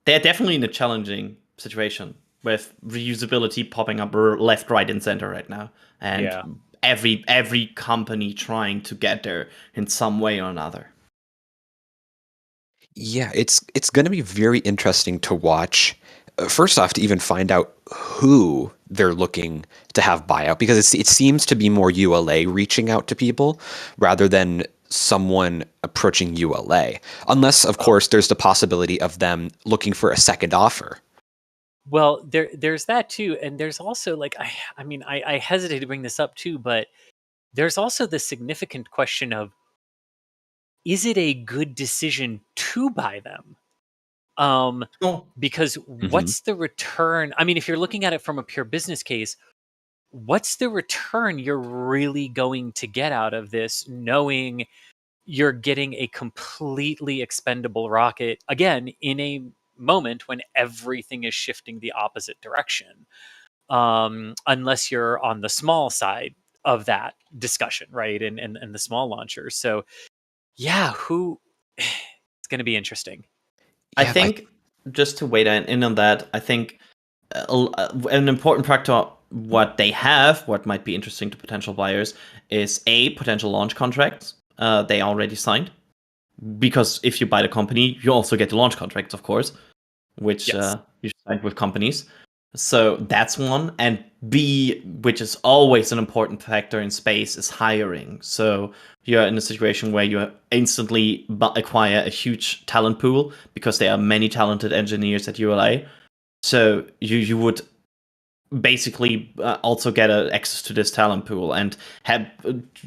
definitely in a challenging situation with reusability popping up left, right, and center right now, and every company trying to get there in some way or another. Yeah, it's going to be very interesting to watch. First off, to even find out who they're looking to have buyout, because it seems to be more ULA reaching out to people rather than someone approaching ULA, unless, of course, there's the possibility of them looking for a second offer. Well, there's that too, and there's also, like, I hesitate to bring this up too, but there's also the significant question of, is it a good decision to buy them? Because what's the return? I mean, if you're looking at it from a pure business case, what's the return you're really going to get out of this, knowing you're getting a completely expendable rocket, again, in a moment when everything is shifting the opposite direction? Unless you're on the small side of that discussion, right? And the small launchers. So yeah, it's going to be interesting. I think, just to weigh in on that, I think an important factor what they have, what might be interesting to potential buyers, is potential launch contracts they already signed. Because if you buy the company, you also get the launch contracts, of course, which you sign with companies. So that's one. And B, which is always an important factor in space, is hiring. So you're in a situation where you instantly acquire a huge talent pool, because there are many talented engineers at ULA. So you would basically also get access to this talent pool, and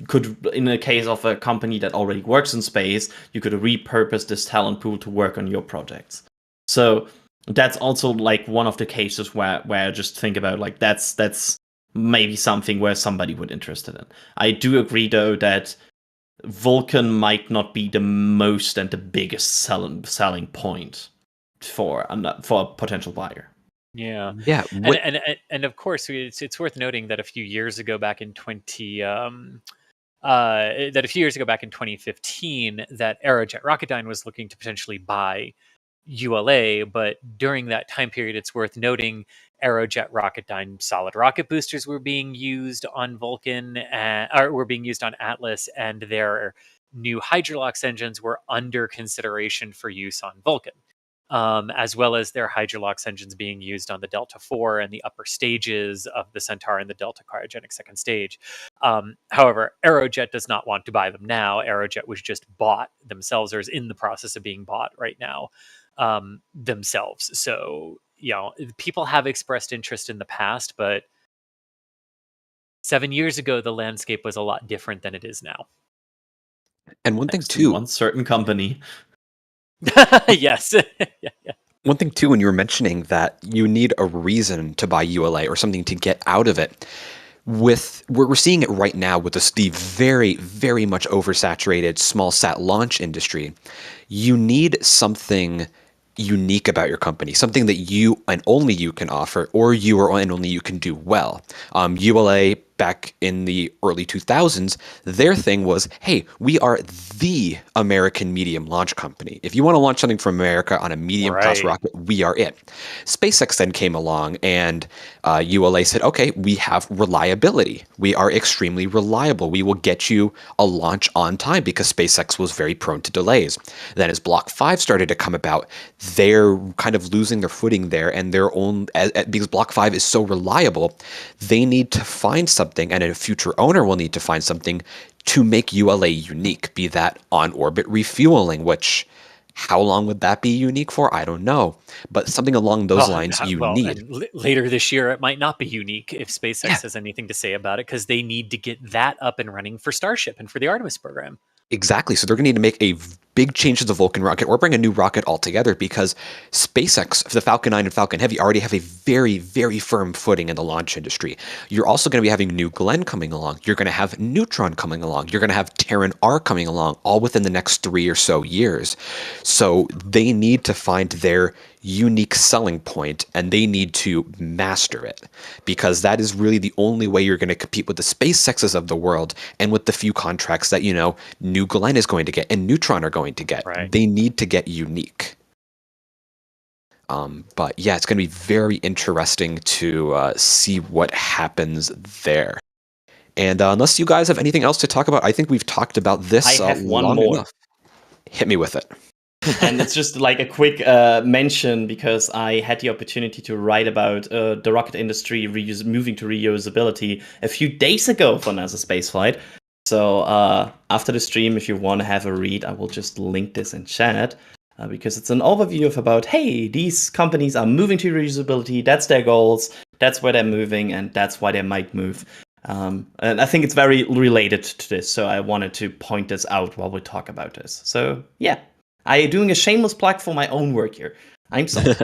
could, in the case of a company that already works in space, you could repurpose this talent pool to work on your projects. So that's also like one of the cases where I just think about, like, that's maybe something where somebody would interested in. I do agree though that Vulcan might not be the most and the biggest selling point for a potential buyer. Yeah. What, And of course, it's worth noting that a few years ago, back in 2015, that Aerojet Rocketdyne was looking to potentially buy ULA, but during that time period, it's worth noting Aerojet Rocketdyne solid rocket boosters were being used on Vulcan, or were being used on Atlas, and their new Hydrolox engines were under consideration for use on Vulcan, as well as their Hydrolox engines being used on the Delta IV and the upper stages of the Centaur and the Delta cryogenic second stage. However, Aerojet does not want to buy them now. Aerojet was just bought themselves, or is in the process of being bought right now themselves. So, people have expressed interest in the past, but 7 years ago, the landscape was a lot different than it is now. and one thing too, one certain company. Yes. Yeah. One thing too, when you were mentioning that you need a reason to buy ULA or something to get out of it, we're seeing it right now with the very, very much oversaturated small sat launch industry. You need something unique about your company, something that you and only you can offer, or you or and only you can do well. ULA back in the early 2000s, their thing was, hey, we are the American medium launch company. If you want to launch something from America on a medium class Right. rocket, we are it. SpaceX then came along and ULA said, okay, we have reliability. We are extremely reliable. We will get you a launch on time because SpaceX was very prone to delays. Then as Block 5 started to come about, they're kind of losing their footing there, and their own, because Block 5 is so reliable, they need to find something, and a future owner will need to find something to make ULA unique, be that on-orbit refueling, which how long would that be unique for? I don't know. But something along those lines you need. And later this year, it might not be unique if SpaceX Yeah. has anything to say about it, because they need to get that up and running for Starship and for the Artemis program. Exactly. So they're going to need to make a big change to the Vulcan rocket or bring a new rocket altogether, because SpaceX, the Falcon 9 and Falcon Heavy, already have a very, very firm footing in the launch industry. You're also going to be having New Glenn coming along. You're going to have Neutron coming along. You're going to have Terran R coming along, all within the next 3 or so years. So they need to find their unique selling point, and they need to master it, because that is really the only way you're going to compete with the SpaceXs of the world and with the few contracts that, New Glenn is going to get and Neutron are going to get. Right. They need to get unique. But yeah, it's going to be very interesting to see what happens there. And unless you guys have anything else to talk about, I think we've talked about this I have one long more. enough. Hit me with it. And it's just like a quick mention, because I had the opportunity to write about the rocket industry moving to reusability a few days ago for NASASpaceflight. So after the stream, if you want to have a read, I will just link this in chat, because it's an overview of about, hey, these companies are moving to reusability. That's their goals. That's where they're moving, and that's why they might move. And I think it's very related to this. So I wanted to point this out while we talk about this. So yeah. I'm doing a shameless plug for my own work here. I'm sorry.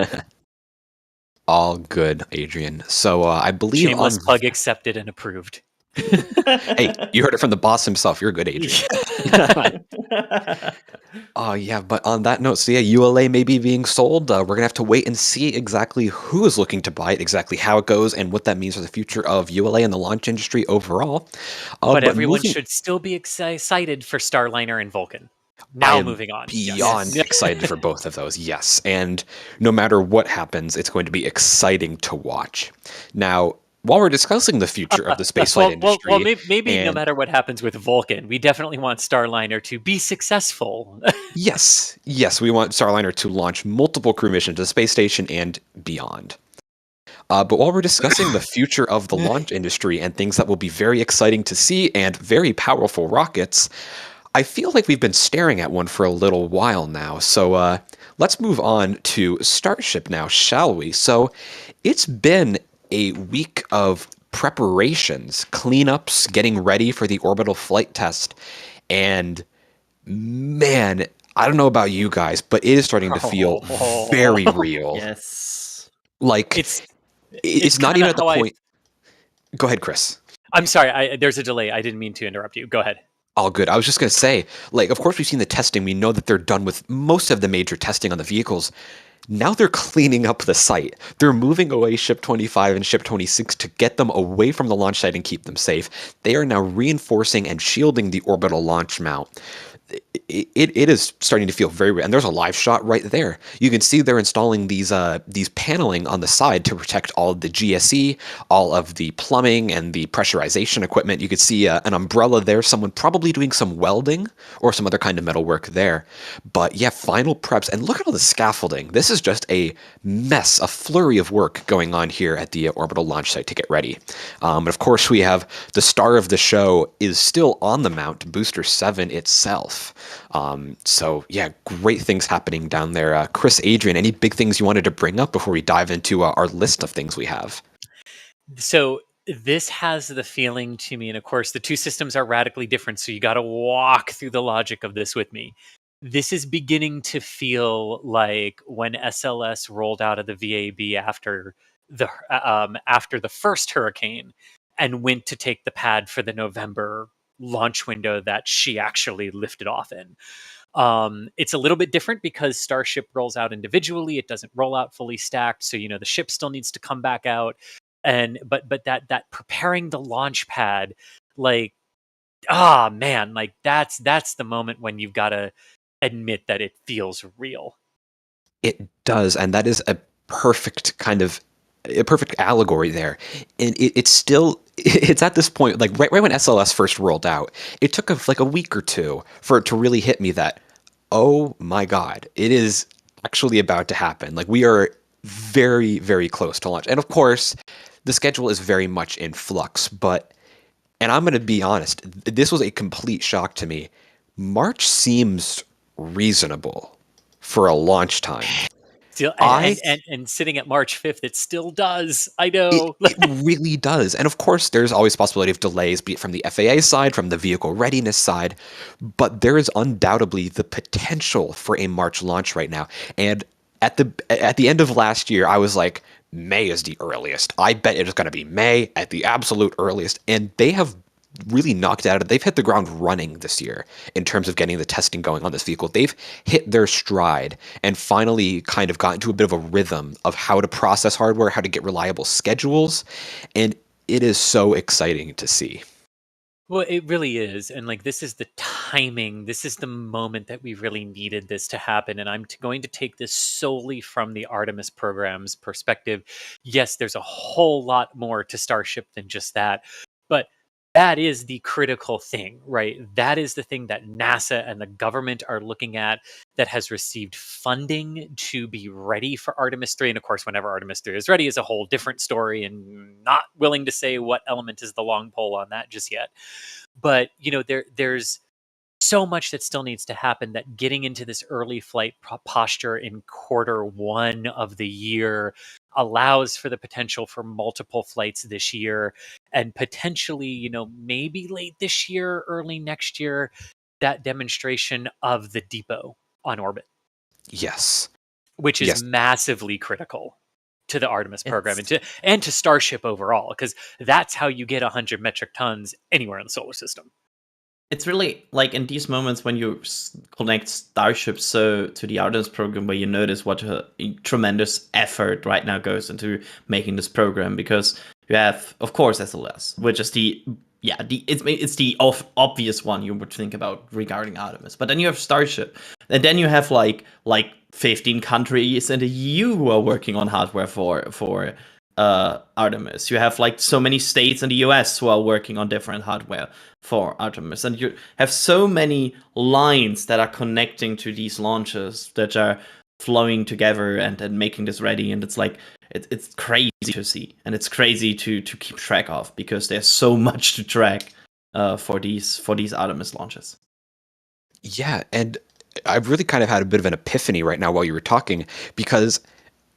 All good, Adrian. So I believe Shameless plug accepted and approved. Hey, you heard it from the boss himself. You're good, Adrian. Oh, yeah, but on that note, so yeah, ULA may be being sold. We're going to have to wait and see exactly who is looking to buy it, exactly how it goes, and what that means for the future of ULA and the launch industry overall. But everyone should still be excited for Starliner and Vulcan. Now moving on. Beyond excited for both of those, yes. And no matter what happens, it's going to be exciting to watch. Now, while we're discussing the future of the spaceflight industry... Well, maybe no matter what happens with Vulcan, we definitely want Starliner to be successful. Yes, we want Starliner to launch multiple crew missions to the space station and beyond. But while we're discussing the future of the launch industry and things that will be very exciting to see and very powerful rockets, I feel like we've been staring at one for a little while now. So let's move on to Starship now, shall we? So it's been a week of preparations, cleanups, getting ready for the orbital flight test. And man, I don't know about you guys, but it is starting to feel very real. Yes. Like it's not even at the point. Go ahead, Chris. I'm sorry. There's a delay. I didn't mean to interrupt you. Go ahead. All good. I was just going to say, of course we've seen the testing. We know that they're done with most of the major testing on the vehicles. Now they're cleaning up the site. They're moving away Ship 25 and Ship 26 to get them away from the launch site and keep them safe. They are now reinforcing and shielding the orbital launch mount. It is starting to feel very real. And there's a live shot right there. You can see they're installing these paneling on the side to protect all of the GSE, all of the plumbing and the pressurization equipment. You could see an umbrella there, someone probably doing some welding or some other kind of metal work there. But yeah, final preps. And look at all the scaffolding. This is just a mess, a flurry of work going on here at the orbital launch site to get ready. And of course, we have the star of the show is still on the mount, Booster 7 itself. So yeah, great things happening down there. Chris, Adrian, any big things you wanted to bring up before we dive into our list of things we have? So this has the feeling to me, and of course the two systems are radically different, so you got to walk through the logic of this with me. This is beginning to feel like when SLS rolled out of the VAB after the first hurricane, and went to take the pad for the November launch window that she actually lifted off in. It's a little bit different because Starship rolls out individually. It doesn't roll out fully stacked. So, the ship still needs to come back out. But that preparing the launch pad, like, man, like that's the moment when you've got to admit that it feels real. It does, and that is a perfect allegory there. And it's at this point, like right when SLS first rolled out, it took a week or two for it to really hit me that, oh my God, it is actually about to happen. Like, we are very, very close to launch. And of course, the schedule is very much in flux, and I'm going to be honest, this was a complete shock to me. March seems reasonable for a launch time. Still, and sitting at March 5th, it still does. I know. It really does. And of course, there's always possibility of delays, be it from the FAA side, from the vehicle readiness side. But there is undoubtedly the potential for a March launch right now. And at the end of last year, I was like, May is the earliest. I bet it is going to be May at the absolute earliest. And they have really knocked out. They've hit the ground running this year in terms of getting the testing going on this vehicle. They've hit their stride and finally kind of got into a bit of a rhythm of how to process hardware, how to get reliable schedules. And it is so exciting to see. Well, it really is. And like, this is the timing. This is the moment that we really needed this to happen. And I'm going to take this solely from the Artemis program's perspective. Yes, there's a whole lot more to Starship than just that. But that is the critical thing, right? That is the thing that NASA and the government are looking at, that has received funding to be ready for Artemis 3. And of course, whenever Artemis 3 is ready is a whole different story, and not willing to say what element is the long pole on that just yet. But, there's so much that still needs to happen, that getting into this early flight posture in Q1 of the year allows for the potential for multiple flights this year, and potentially, maybe late this year, early next year, that demonstration of the depot on orbit. Yes. Which is massively critical to the Artemis program and to Starship overall, because that's how you get 100 metric tons anywhere in the solar system. It's really like in these moments when you connect Starship to the Artemis program, where you notice what a tremendous effort right now goes into making this program, because you have, of course, SLS, which is it's the obvious one you would think about regarding Artemis. But then you have Starship, and then you have like 15 countries in the EU who are working on hardware for Artemis. You have like so many states in the US who are working on different hardware for Artemis, and you have so many lines that are connecting to these launches that are flowing together and making this ready. And it's like it's crazy to see, and it's crazy to keep track of, because there's so much to track for these Artemis launches. Yeah, and I've really kind of had a bit of an epiphany right now while you were talking, because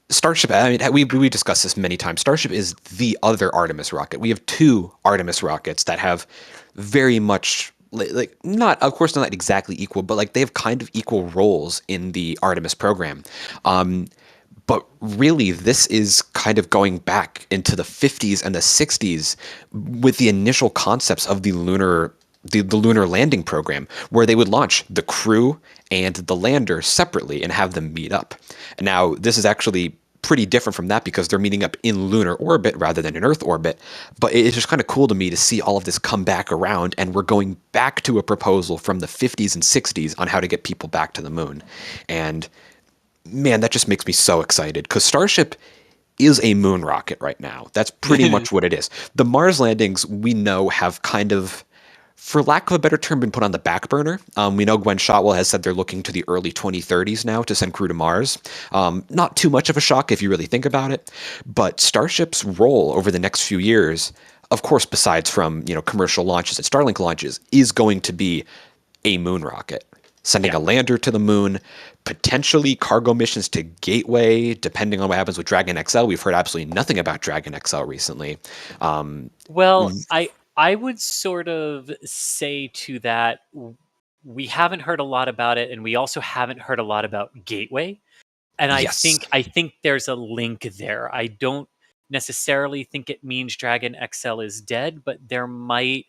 Starship, I mean, we discussed this many times. Starship is the other Artemis rocket. We have two Artemis rockets that have very much, like, not, of course, not exactly equal, but like they have kind of equal roles in the Artemis program. But really, this is kind of going back into the 50s and the 60s with the initial concepts of the lunar landing program, where they would launch the crew and the lander separately and have them meet up. Now, this is actually pretty different from that, because they're meeting up in lunar orbit rather than in Earth orbit. But it's just kind of cool to me to see all of this come back around, and we're going back to a proposal from the 50s and 60s on how to get people back to the moon. And man, that just makes me so excited, because Starship is a moon rocket right now. That's pretty much what it is. The Mars landings, we know, have kind of, for lack of a better term, been put on the back burner. We know Gwen Shotwell has said they're looking to the early 2030s now to send crew to Mars. Not too much of a shock if you really think about it, but Starship's role over the next few years, of course, besides from commercial launches and Starlink launches, is going to be a moon rocket, sending a lander to the moon, potentially cargo missions to Gateway, depending on what happens with Dragon XL. We've heard absolutely nothing about Dragon XL recently. I would sort of say to that, we haven't heard a lot about it, and we also haven't heard a lot about Gateway. And I think there's a link there. I don't necessarily think it means Dragon XL is dead, but there might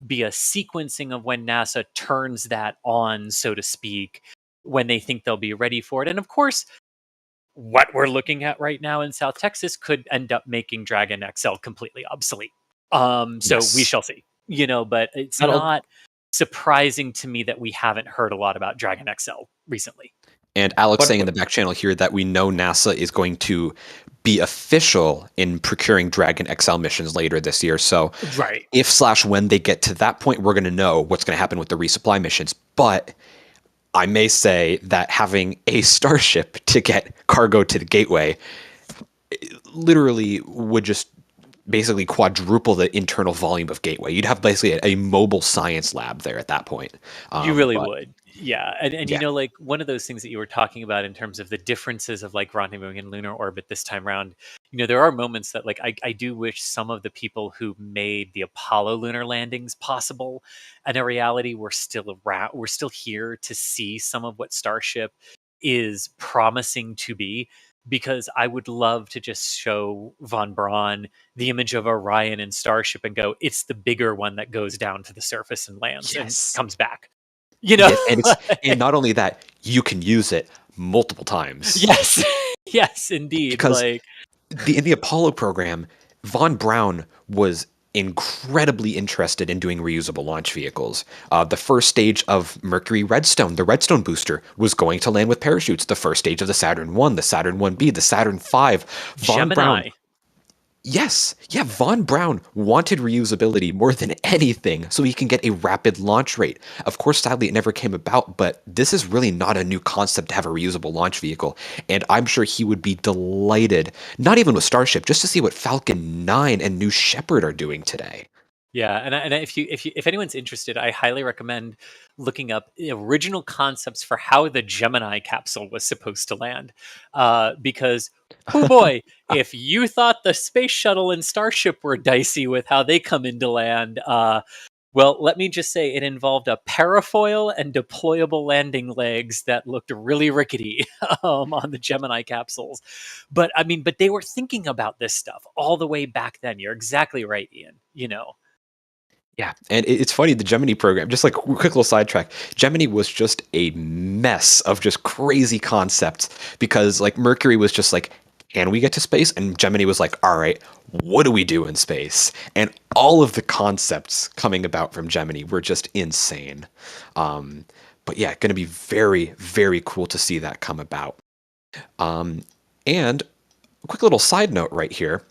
be a sequencing of when NASA turns that on, so to speak, when they think they'll be ready for it. And of course, what we're looking at right now in South Texas could end up making Dragon XL completely obsolete. So we shall see. But it's not surprising to me that we haven't heard a lot about Dragon XL recently. And Alex saying in the back channel here that we know NASA is going to be official in procuring Dragon XL missions later this year. So if/when they get to that point, we're going to know what's going to happen with the resupply missions. But I may say that having a Starship to get cargo to the gateway literally would just basically quadruple the internal volume of gateway. You'd have basically a mobile science lab there at that point. You really would. Yeah. And like one of those things that you were talking about in terms of the differences of like rendezvousing in lunar orbit this time around, there are moments that like I do wish some of the people who made the Apollo lunar landings possible and in reality we're still around, we're still here to see some of what Starship is promising to be. Because I would love to just show von Braun the image of Orion and Starship and go, it's the bigger one that goes down to the surface and lands and comes back. And not only that, you can use it multiple times. Yes, yes, indeed. Because in the Apollo program, von Braun was incredibly interested in doing reusable launch vehicles. The first stage of Mercury Redstone, the Redstone booster, was going to land with parachutes. The first stage of the Saturn 1, the Saturn 1B, the Saturn 5. Gemini. Von Braun wanted reusability more than anything so he can get a rapid launch rate. Of course, sadly, it never came about, but this is really not a new concept to have a reusable launch vehicle. And I'm sure he would be delighted, not even with Starship, just to see what Falcon 9 and New Shepard are doing today. Yeah, and if anyone's interested, I highly recommend looking up the original concepts for how the Gemini capsule was supposed to land, because oh boy, if you thought the space shuttle and Starship were dicey with how they come into land, well, let me just say it involved a parafoil and deployable landing legs that looked really rickety on the Gemini capsules. But they were thinking about this stuff all the way back then. You're exactly right, Ian. Yeah, and it's funny, the Gemini program, just like quick little sidetrack, Gemini was just a mess of just crazy concepts because like Mercury was just like, can we get to space? And Gemini was like, all right, what do we do in space? And all of the concepts coming about from Gemini were just insane. But yeah, going to be very, very cool to see that come about. And a quick little side note right here.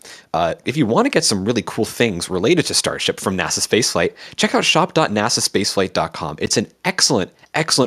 If you want to get some really cool things related to Starship from NASA Spaceflight, check out shop.nasaspaceflight.com. It's an excellent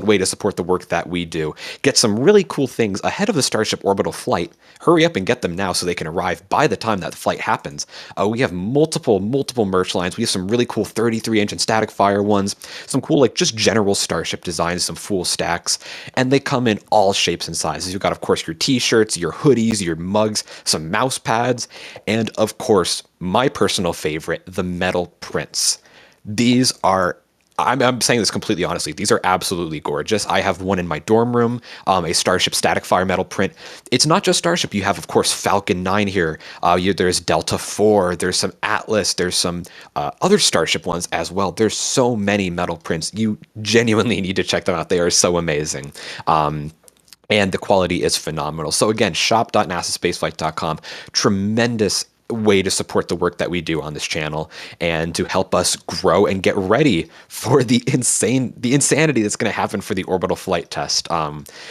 way to support the work that we do. Get some really cool things ahead of the Starship orbital flight. Hurry up and get them now so they can arrive by the time that the flight happens. We have multiple merch lines. We have some really cool 33-inch and static fire ones, some cool like just general Starship designs, some full stacks, and they come in all shapes and sizes. You've got, of course, your t-shirts, your hoodies, your mugs, some mouse pads, and of course, my personal favorite, the metal prints. These are, I'm saying this completely honestly, these are absolutely gorgeous. I have one in my dorm room, a Starship static fire metal print. It's not just Starship. You have, of course, Falcon 9 here. There's Delta 4. There's some Atlas. There's some other Starship ones as well. There's so many metal prints. You genuinely need to check them out. They are so amazing. And the quality is phenomenal. So again, shop.nasaspaceflight.com. Tremendous way to support the work that we do on this channel and to help us grow and get ready for the insanity that's going to happen for the orbital flight test.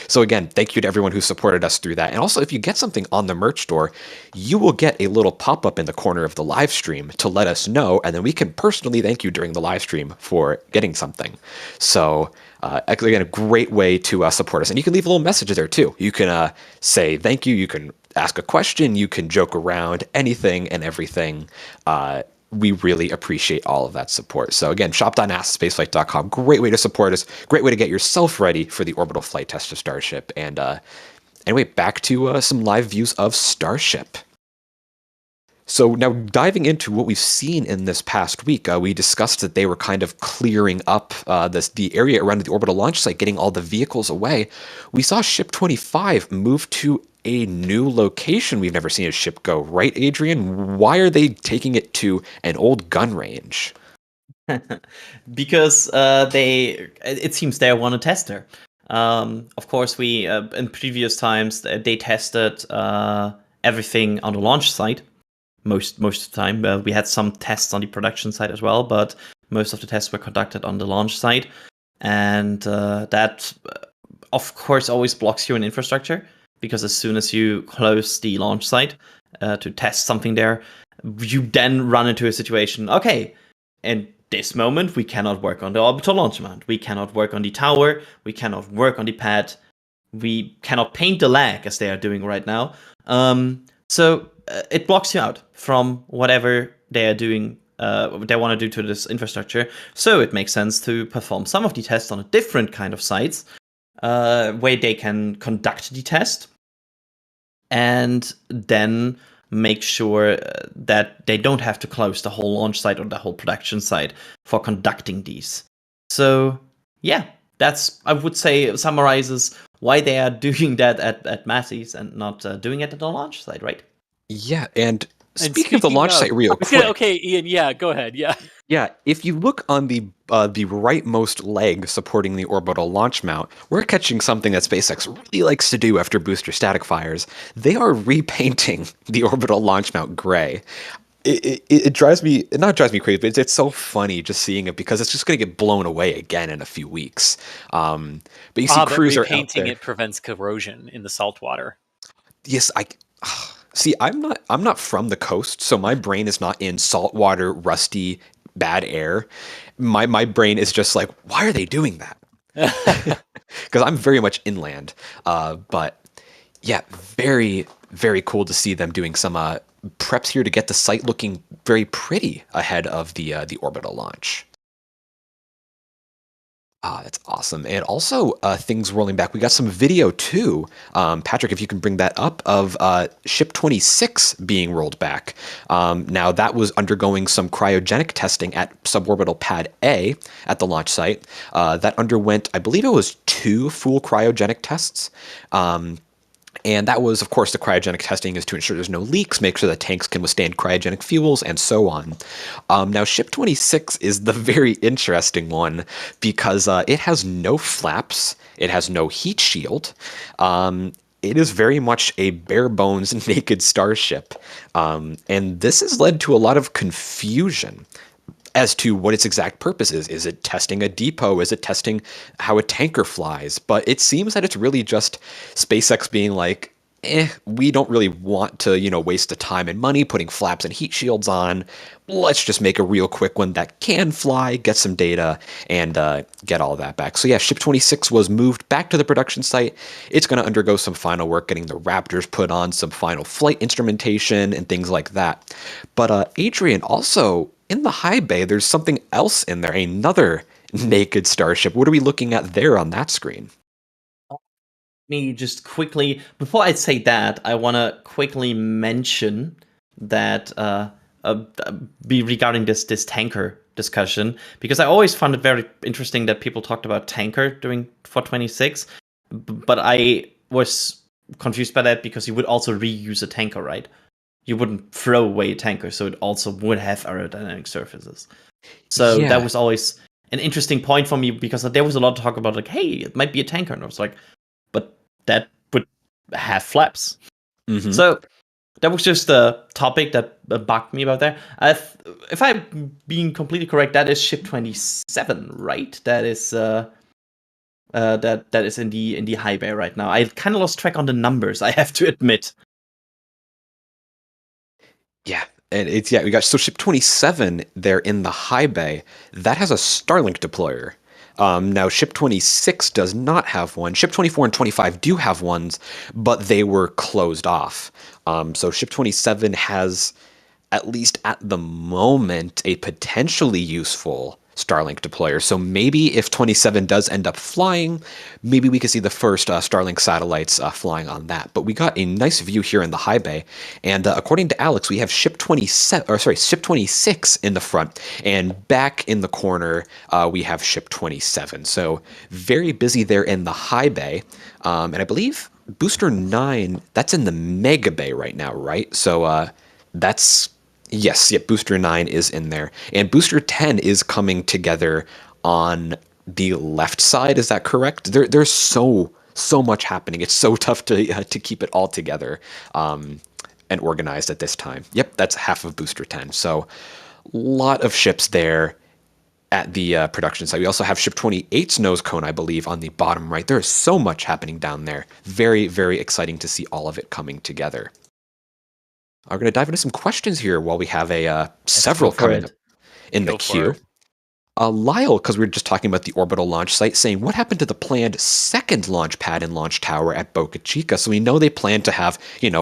So again, thank you to everyone who supported us through that. And also, if you get something on the merch store, you will get a little pop-up in the corner of the live stream to let us know, and then we can personally thank you during the live stream for getting something. So again, a great way to support us. And you can leave a little message there too. You can say thank you. You can ask a question. You can joke around, anything and everything. We really appreciate all of that support. So again, shop.nasaspaceflight.com. Great way to support us. Great way to get yourself ready for the orbital flight test of Starship. And anyway, back to some live views of Starship. So now diving into what we've seen in this past week, we discussed that they were kind of clearing up the area around the orbital launch site, getting all the vehicles away. We saw Ship 25 move to a new location. We've never seen a ship go, right, Adrian? Why are they taking it to an old gun range? Because it seems they want to test her. Of course, we in previous times they tested everything on the launch site. Most of the time, we had some tests on the production site as well, but most of the tests were conducted on the launch site, and that, of course, always blocks your infrastructure, because as soon as you close the launch site to test something there, you then run into a situation. Okay, in this moment, we cannot work on the orbital launch mount, we cannot work on the tower, we cannot work on the pad, we cannot paint the lag as they are doing right now. So it blocks you out from whatever they are doing, they want to do to this infrastructure. So it makes sense to perform some of the tests on a different kind of sites, where they can conduct the test and then make sure that they don't have to close the whole launch site or the whole production site for conducting these. So yeah, that's, I would say, summarizes why they are doing that at Massey's and not doing it at the launch site, right? Yeah, and speaking of the launch site real quick. Okay, Ian, yeah, go ahead, yeah. Yeah, if you look on the rightmost leg supporting the orbital launch mount, we're catching something that SpaceX really likes to do after booster static fires. They are repainting the orbital launch mount gray. It drives me, not drives me crazy, but it's so funny just seeing it, because it's just going to get blown away again in a few weeks. But you see crews are out repainting there. it prevents corrosion in the salt water. Yes, see, I'm not from the coast, so my brain is not in saltwater, rusty, bad air. My brain is just like, why are they doing that? Because I'm very much inland. But yeah, very, very cool to see them doing some preps here to get the site looking very pretty ahead of the orbital launch. That's awesome. And also, things rolling back. We got some video too. Patrick, if you can bring that up, of Ship 26 being rolled back. Now, that was undergoing some cryogenic testing at suborbital pad A at the launch site. That underwent, I believe it was 2 full cryogenic tests. And that was, of course, the cryogenic testing is to ensure there's no leaks, make sure the tanks can withstand cryogenic fuels, and so on. Now, Ship 26 is the very interesting one, because it has no flaps, it has no heat shield. It is very much a bare bones naked Starship. And this has led to a lot of confusion as to what its exact purpose is. Is it testing a depot? Is it testing how a tanker flies? But it seems that it's really just SpaceX being like, we don't really want to, waste the time and money putting flaps and heat shields on. Let's just make a real quick one that can fly, get some data, and get all of that back. So yeah, Ship 26 was moved back to the production site. It's going to undergo some final work, getting the Raptors put on, some final flight instrumentation, and things like that. But Adrian, also, in the high bay, there's something else in there, another naked Starship. What are we looking at there on that screen? Me just quickly, before I say that, I want to quickly mention that regarding this tanker discussion, because I always found it very interesting that people talked about tanker during 426, but I was confused by that because you would also reuse a tanker, right? You wouldn't throw away a tanker, so it also would have aerodynamic surfaces. So Yeah. that was always an interesting point for me, because there was a lot of talk about, like, hey, it might be a tanker. And I was like, but that would have flaps. Mm-hmm. So that was just a topic that bugged me about there. If I'm being completely correct, that is Ship 27, right? That is that is in the high bay right now. I kind of lost track on the numbers, I have to admit. Yeah, and we got Ship 27 there in the high bay. That has a Starlink deployer. Now, Ship 26 does not have one. Ship 24 and 25 do have ones, but they were closed off. So Ship 27 has, at least at the moment, a potentially useful Starlink deployers. So maybe if 27 does end up flying, maybe we could see the first Starlink satellites flying on that. But we got a nice view here in the high bay, and according to Alex, we have ship 26 in the front, and back in the corner we have ship 27. So very busy there in the high bay, and I believe Booster 9, that's in the mega bay right now, right? So that's yes, yep, Booster 9 is in there. And Booster 10 is coming together on the left side, is that correct? There's so much happening. It's so tough to keep it all together and organized at this time. Yep, that's half of Booster 10. So a lot of ships there at the production site. We also have ship 28's nose cone, I believe, on the bottom right. There is so much happening down there. Very, very exciting to see all of it coming together. We're going to dive into some questions here while we have several coming up in the queue. Lyle, because we were just talking about the orbital launch site, saying, what happened to the planned second launch pad and launch tower at Boca Chica? So we know they plan to have,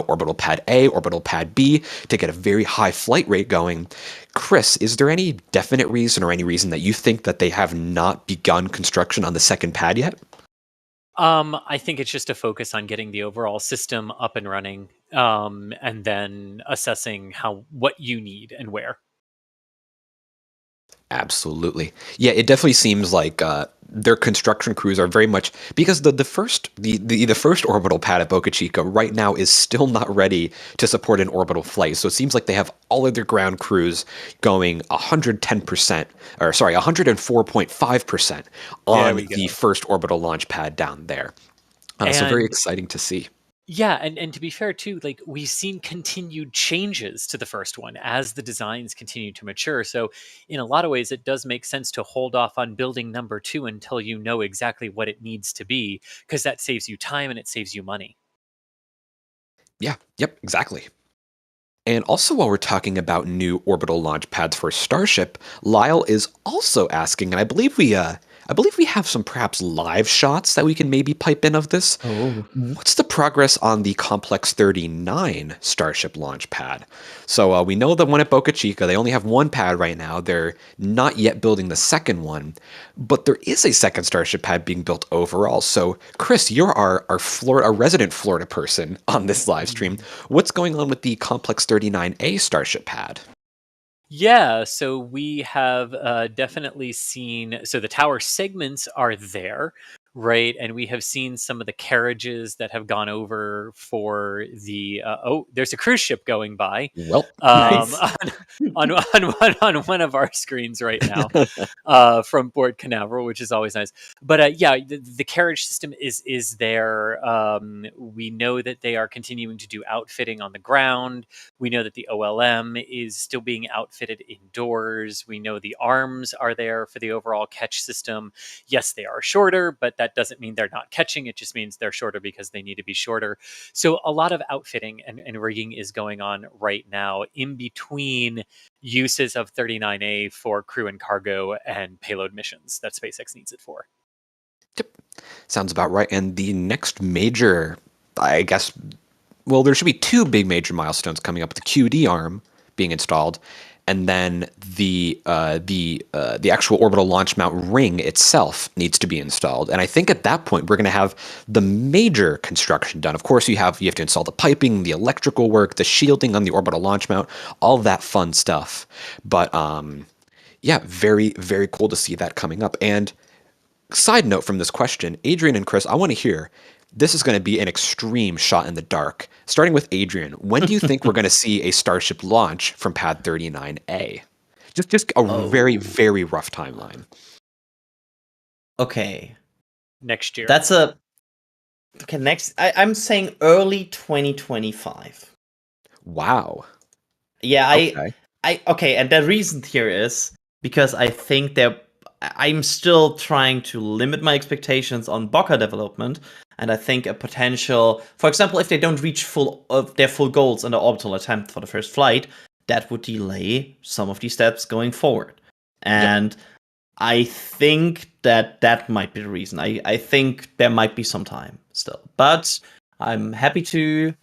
orbital pad A, orbital pad B to get a very high flight rate going. Chris, is there any definite reason or any reason that you think that they have not begun construction on the second pad yet? I think it's just a focus on getting the overall system up and running, and then assessing what you need and where. Absolutely. Yeah, it definitely seems like their construction crews are very much, because the first orbital pad at Boca Chica right now is still not ready to support an orbital flight. So it seems like they have all of their ground crews going 110%, or sorry, 104.5% on the first orbital launch pad down there. So very exciting to see. Yeah, and to be fair too, like we've seen continued changes to the first one as the designs continue to mature. So in a lot of ways, it does make sense to hold off on building number 2 until you know exactly what it needs to be, because that saves you time and it saves you money. Yeah, yep, exactly. And also, while we're talking about new orbital launch pads for Starship, Lyle is also asking, and I believe we have some perhaps live shots that we can maybe pipe in of this. Oh. What's the progress on the Complex 39 Starship launch pad? So we know the one at Boca Chica, they only have one pad right now. They're not yet building the second one, but there is a second Starship pad being built overall. So Chris, you're our resident Florida person on this live stream. What's going on with the Complex 39A Starship pad? Yeah, so we have definitely seen, so the tower segments are there, right? And we have seen some of the carriages that have gone over for the, there's a cruise ship going by Well, nice. on one of our screens right now from board Canaveral, which is always nice. But yeah, the carriage system is there. We know that they are continuing to do outfitting on the ground. We know that the OLM is still being outfitted indoors. We know the arms are there for the overall catch system. Yes, they are shorter, but that doesn't mean they're not catching. It just means they're shorter because they need to be shorter. So a lot of outfitting and rigging is going on right now in between uses of 39A for crew and cargo and payload missions that SpaceX needs it for. Yep. Sounds about right. And the next major, I guess, well, there should be 2 big major milestones coming up: the QD arm being installed, and then the actual orbital launch mount ring itself needs to be installed. And I think at that point we're going to have the major construction done. Of course, you have to install the piping, the electrical work, the shielding on the orbital launch mount, all that fun stuff. But yeah, very, very cool to see that coming up. And side note from this question, Adrian and Chris, I want to hear. This is going to be an extreme shot in the dark. Starting with Adrian, when do you think we're going to see a Starship launch from Pad 39A? Just a very, very rough timeline. Okay. Next year. Next. I'm saying early 2025. Wow. Yeah, Okay. And the reason here is because I think I'm still trying to limit my expectations on Boca development, and I think a potential, for example, if they don't reach their full goals in the orbital attempt for the first flight, that would delay some of these steps going forward. And I think that might be the reason. I think there might be some time still, but I'm happy to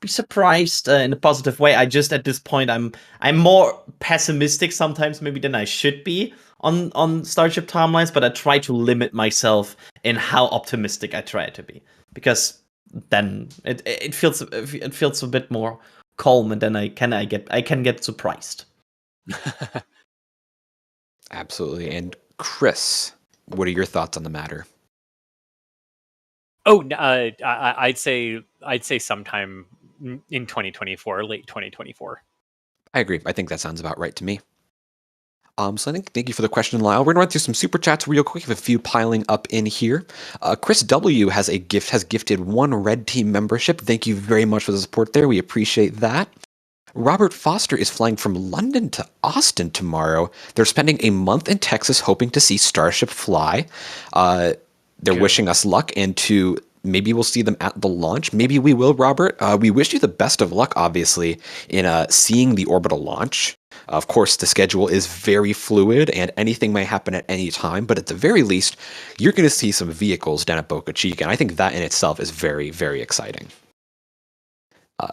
be surprised in a positive way. I just, at this point, I'm more pessimistic sometimes maybe than I should be on Starship timelines, but I try to limit myself in how optimistic I try to be, because then it feels a bit more calm, and then I can get surprised. Absolutely. And Chris, what are your thoughts on the matter? Oh, I'd say sometime in 2024, late 2024. I agree. I think that sounds about right to me. So thank you for the question, Lyle. We're gonna run through some super chats real quick. We have a few piling up in here. Chris W has gifted 1 Red Team membership. Thank you very much for the support there. We appreciate that. Robert Foster is flying from London to Austin tomorrow. They're spending a month in Texas hoping to see Starship fly. They're wishing us luck, and maybe we'll see them at the launch. Maybe we will, Robert. We wish you the best of luck, obviously, in seeing the orbital launch. Of course, the schedule is very fluid, and anything may happen at any time, but at the very least, you're going to see some vehicles down at Boca Chica, and I think that in itself is very, very exciting.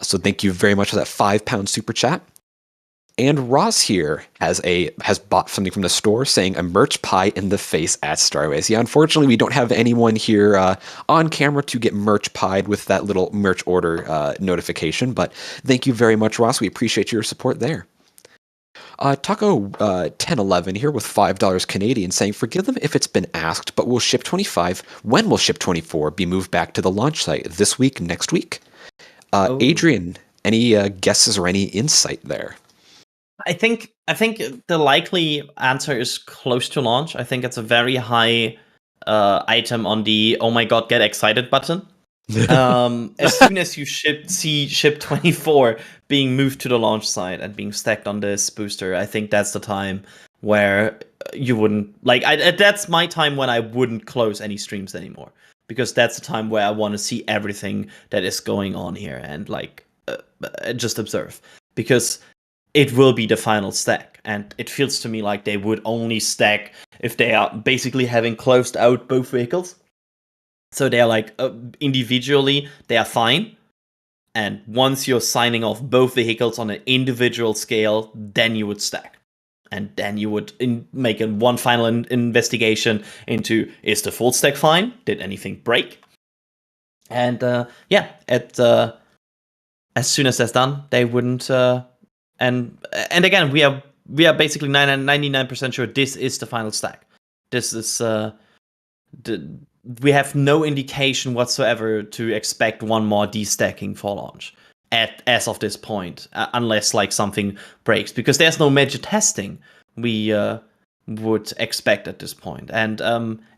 So thank you very much for that £5 super chat. And Ross here has bought something from the store saying a merch pie in the face at Starbase. Yeah, unfortunately, we don't have anyone here on camera to get merch pied with that little merch order notification, but thank you very much, Ross. We appreciate your support there. Taco 1011 here with $5 Canadian saying, forgive them if it's been asked, but will ship 25, when will ship 24 be moved back to the launch site? This week, next week? Adrian, any guesses or any insight there? I think the likely answer is close to launch. I think it's a very high item on the "oh my god, get excited" button. As soon as you see ship 24 being moved to the launch site and being stacked on this booster, I think that's the time where you wouldn't that's my time when I wouldn't close any streams anymore, because that's the time where I want to see everything that is going on here and just observe, because it will be the final stack, and it feels to me like they would only stack if they are basically having closed out both vehicles. So they are individually, they are fine. And once you're signing off both vehicles on an individual scale, then you would stack. And then you would make one final investigation into, is the full stack fine? Did anything break? And as soon as that's done, they wouldn't. And again, we are basically 99% sure this is the final stack. This is we have no indication whatsoever to expect one more destacking for launch as of this point, unless something breaks, because there's no major testing we would expect at this point. And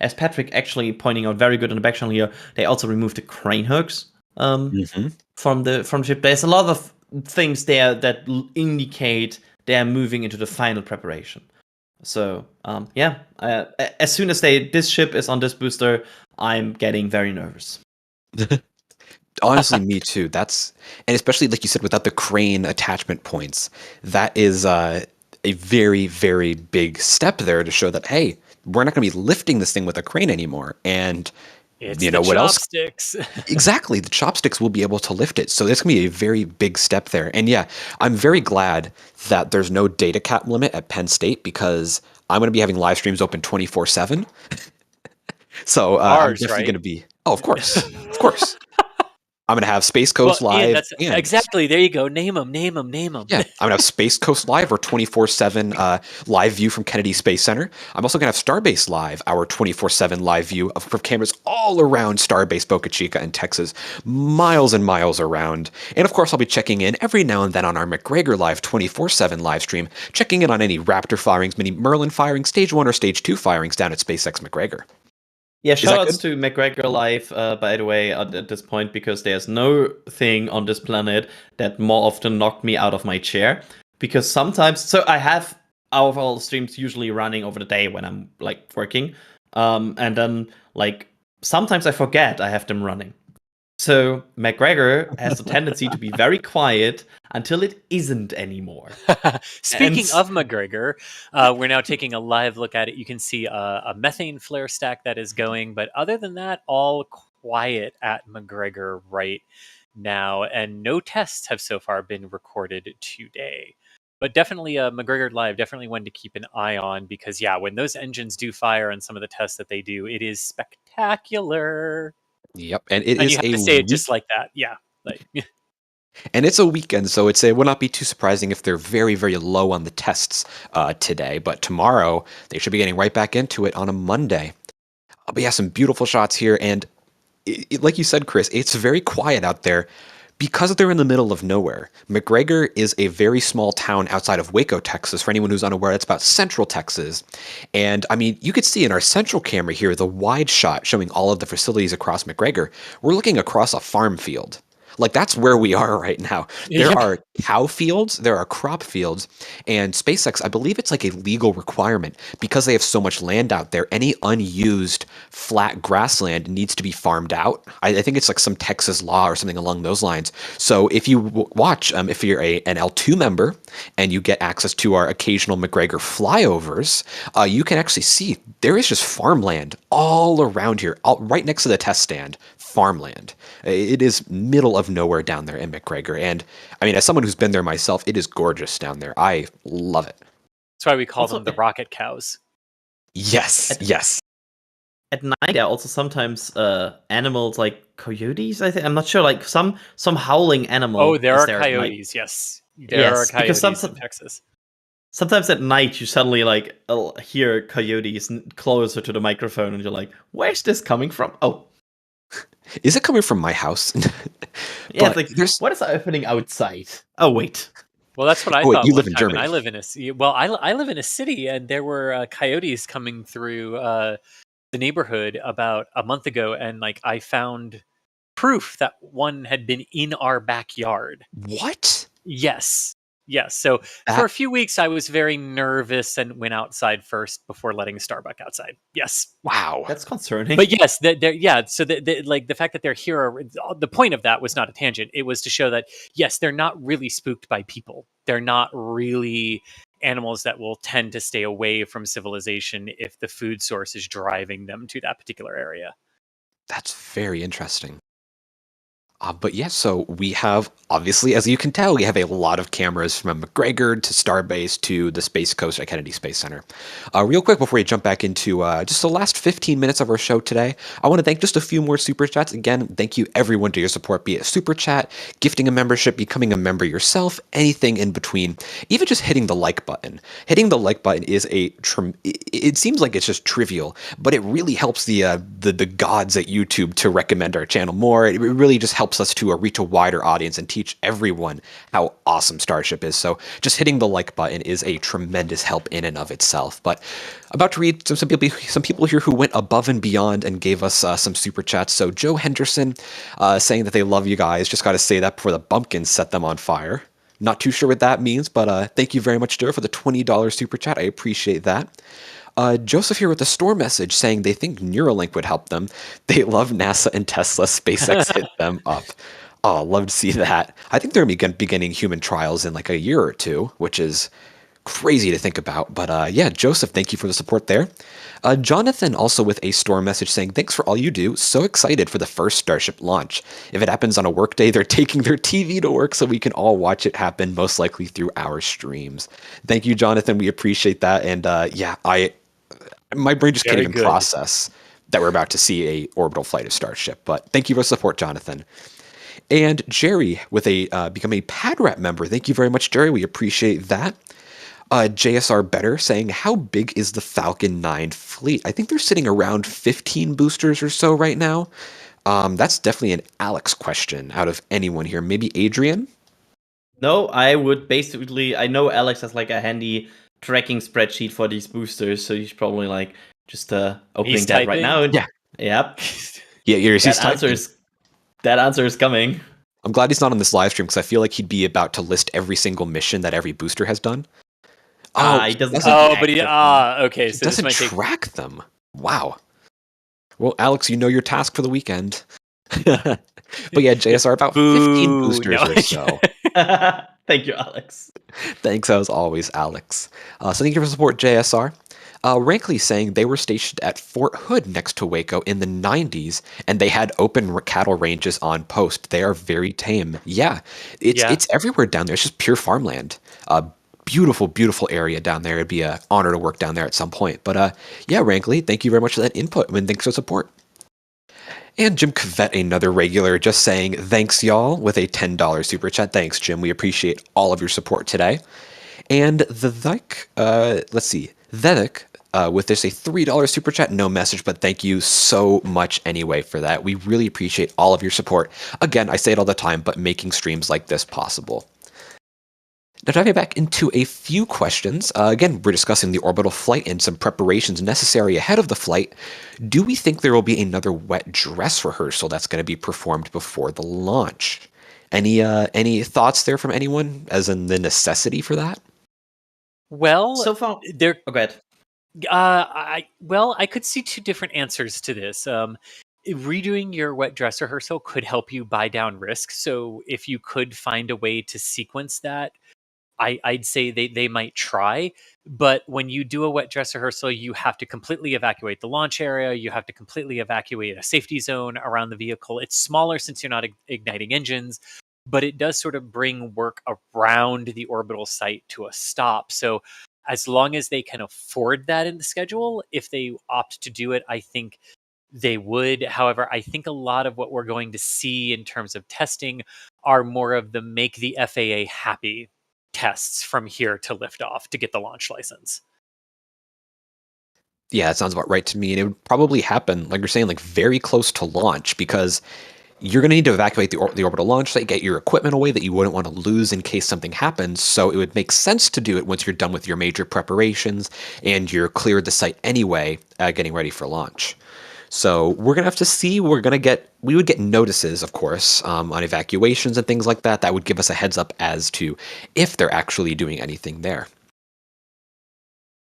as Patrick actually pointing out very good in the back channel here, they also removed the crane hooks from the ship. There's a lot of things there that indicate they are moving into the final preparation. So as soon as this ship is on this booster, I'm getting very nervous. Honestly, me too. And especially like you said, without the crane attachment points, that is a very, very big step there to show that, hey, we're not going to be lifting this thing with a crane anymore. And it's what chopsticks. else? Exactly, the chopsticks will be able to lift it. So it's going to be a very big step there. And yeah, I'm very glad that there's no data cap limit at Penn State, because I'm going to be having live streams open 24/7. So I'm definitely going to be. Oh, of course, of course. I'm going to have Space Coast Live. Exactly. There you go. Name them. Yeah, I'm going to have Space Coast Live, or 24/7 live view from Kennedy Space Center. I'm also going to have Starbase Live, our 24/7 live view of cameras all around Starbase, Boca Chica, and Texas, miles and miles around. And of course, I'll be checking in every now and then on our McGregor Live 24/7 live stream, checking in on any Raptor firings, mini Merlin firings, Stage 1 or Stage 2 firings down at SpaceX McGregor. Yeah, shoutouts to McGregor Live, by the way, at this point, because there's no thing on this planet that more often knocked me out of my chair. Because sometimes, so I have our streams usually running over the day when I'm working, and then sometimes I forget I have them running. So McGregor has the tendency to be very quiet until it isn't anymore. Speaking of McGregor, we're now taking a live look at it. You can see a methane flare stack that is going, but other than that, all quiet at McGregor right now, and no tests have so far been recorded today. But definitely McGregor Live, definitely one to keep an eye on, because yeah, when those engines do fire on some of the tests that they do, it is spectacular. Yep, and it And is you have a to say it week, just like that. Yeah. Like and it's a weekend, so it would not be too surprising if they're very, very low on the tests today. But tomorrow they should be getting right back into it on a Monday. But yeah, some beautiful shots here, and like you said, Chris, it's very quiet out there because they're in the middle of nowhere. McGregor is a very small town outside of Waco, Texas. For anyone who's unaware, it's about central Texas. And I mean, you could see in our central camera here, the wide shot showing all of the facilities across McGregor. We're looking across a farm field. Like, that's where we are right now. There Yeah. are cow fields, there are crop fields, and SpaceX, I believe it's like a legal requirement because they have so much land out there. Any unused flat grassland needs to be farmed out. I think it's like some Texas law or something along those lines. So if you watch, if you're an L2 member and you get access to our occasional McGregor flyovers, you can actually see there is just farmland all around here, right next to the test stand. Farmland. It is middle of nowhere down there in McGregor. And I mean, as someone who's been there myself, it is gorgeous down there. I love it. that's why we call Also, them the rocket cows. Yes, yes. At night, there are also sometimes animals like coyotes. I think I'm not sure. Like some howling animal. Oh, there is are at night. coyotes. Yes, there Yes, are because coyotes some- in Texas. Sometimes at night you suddenly like hear coyotes closer to the microphone, and you're like, "Where's this coming from?" Oh, Is it coming from my house? yeah. But It's like, there's- what is happening outside? Oh wait. Well, that's what I Oh, wait, thought. you one live in time, and Germany. I live in I live in a city, and there were coyotes coming through the neighborhood about a month ago, and like I found proof that one had been in our backyard. What? Yes. Yes. So for a few weeks, I was very nervous and went outside first before letting Starbuck outside. Yes. Wow. That's concerning. But yes, yeah. So like the fact that they're here, the point of that was not a tangent. It was to show that yes, they're not really spooked by people. They're not really animals that will tend to stay away from civilization if the food source is driving them to that particular area. That's very interesting. But yes, so we have, obviously, as you can tell, we have a lot of cameras from McGregor to Starbase to the Space Coast at Kennedy Space Center. Real quick, before we jump back into just the last 15 minutes of our show today, I want to thank just a few more Super Chats. Again, thank you everyone to your support, be it Super Chat, gifting a membership, becoming a member yourself, anything in between, even just hitting the like button. Hitting the like button is it seems like it's just trivial, but it really helps the gods at YouTube to recommend our channel more. It really just helps us to reach a wider audience and teach everyone how awesome Starship is. So just hitting the like button is a tremendous help in and of itself. But about to read some people here who went above and beyond and gave us some super chats. So Joe Henderson saying that they love you guys. Just got to say that before the bumpkins set them on fire. Not too sure what that means, but thank you very much, Joe, for the $20 super chat. I appreciate that. Joseph here with a store message saying they think Neuralink would help them. They love NASA and Tesla. SpaceX hit them up. Oh, love to see that. I think they're beginning human trials in like a year or two, which is crazy to think about. But yeah, Joseph, thank you for the support there. Jonathan also with a store message saying, thanks for all you do. So excited for the first Starship launch. If it happens on a work day, they're taking their TV to work so we can all watch it happen, most likely through our streams. Thank you, Jonathan. We appreciate that. And yeah, my brain just can't Very even good. process that we're about to see a orbital flight of Starship. But thank you for the support, Jonathan. And Jerry with become a PadRat member. Thank you very much, Jerry. We appreciate that. JSR Better saying, how big is the Falcon 9 fleet? I think they're sitting around 15 boosters or so right now. That's definitely an Alex question out of anyone here. Maybe Adrian? No, I would basically. I know Alex has like a handy tracking spreadsheet for these boosters, so he's probably like just opening He's that right typing? now. Yeah. Yep. Yeah, he's That answer is coming. I'm glad he's not on this live stream because I feel like he'd be about to list every single mission that every booster has done. He doesn't. Oh, but okay. He So this doesn't might take. track them. Wow. Well, Alex, you know your task for the weekend. But yeah, JSR, about 15 Boo. boosters No. or so. Thank you, Alex. Thanks as always, Alex. So thank you for support, JSR. Rankley saying they were stationed at Fort Hood next to Waco in the 90s, and they had open cattle ranges on post. They are very tame. Yeah, it's everywhere down there. It's just pure farmland. Beautiful, beautiful area down there. It'd be an honor to work down there at some point. But yeah, Rankley, thank you very much for that input, and thanks for support. And Jim Cavett, another regular, just saying, thanks, y'all, with a $10 super chat. Thanks, Jim. We appreciate all of your support today. And the Vedic, with this a $3 super chat, no message, but thank you so much anyway for that. We really appreciate all of your support. Again, I say it all the time, but making streams like this possible. Now, diving back into a few questions. Again, we're discussing the orbital flight and some preparations necessary ahead of the flight. Do we think there will be another wet dress rehearsal that's going to be performed before the launch? Any thoughts there from anyone, as in the necessity for that? Well, So far, there. oh, go ahead. I could see two different answers to this. Redoing your wet dress rehearsal could help you buy down risk. So if you could find a way to sequence that, I'd say they might try. But when you do a wet dress rehearsal, you have to completely evacuate the launch area. You have to completely evacuate a safety zone around the vehicle. It's smaller since you're not igniting engines, but it does sort of bring work around the orbital site to a stop. So as long as they can afford that in the schedule, if they opt to do it, I think they would. However, I think a lot of what we're going to see in terms of testing are more of the make the FAA happy tests from here to liftoff to get the launch license. Yeah, that sounds about right to me. And it would probably happen, like you're saying, like very close to launch, because you're going to need to evacuate the orbital launch site, get your equipment away that you wouldn't want to lose in case something happens. So it would make sense to do it once you're done with your major preparations and you're cleared the site anyway, getting ready for launch. So we're going to have to see. We would get notices, of course, on evacuations and things like that. That would give us a heads up as to if they're actually doing anything there.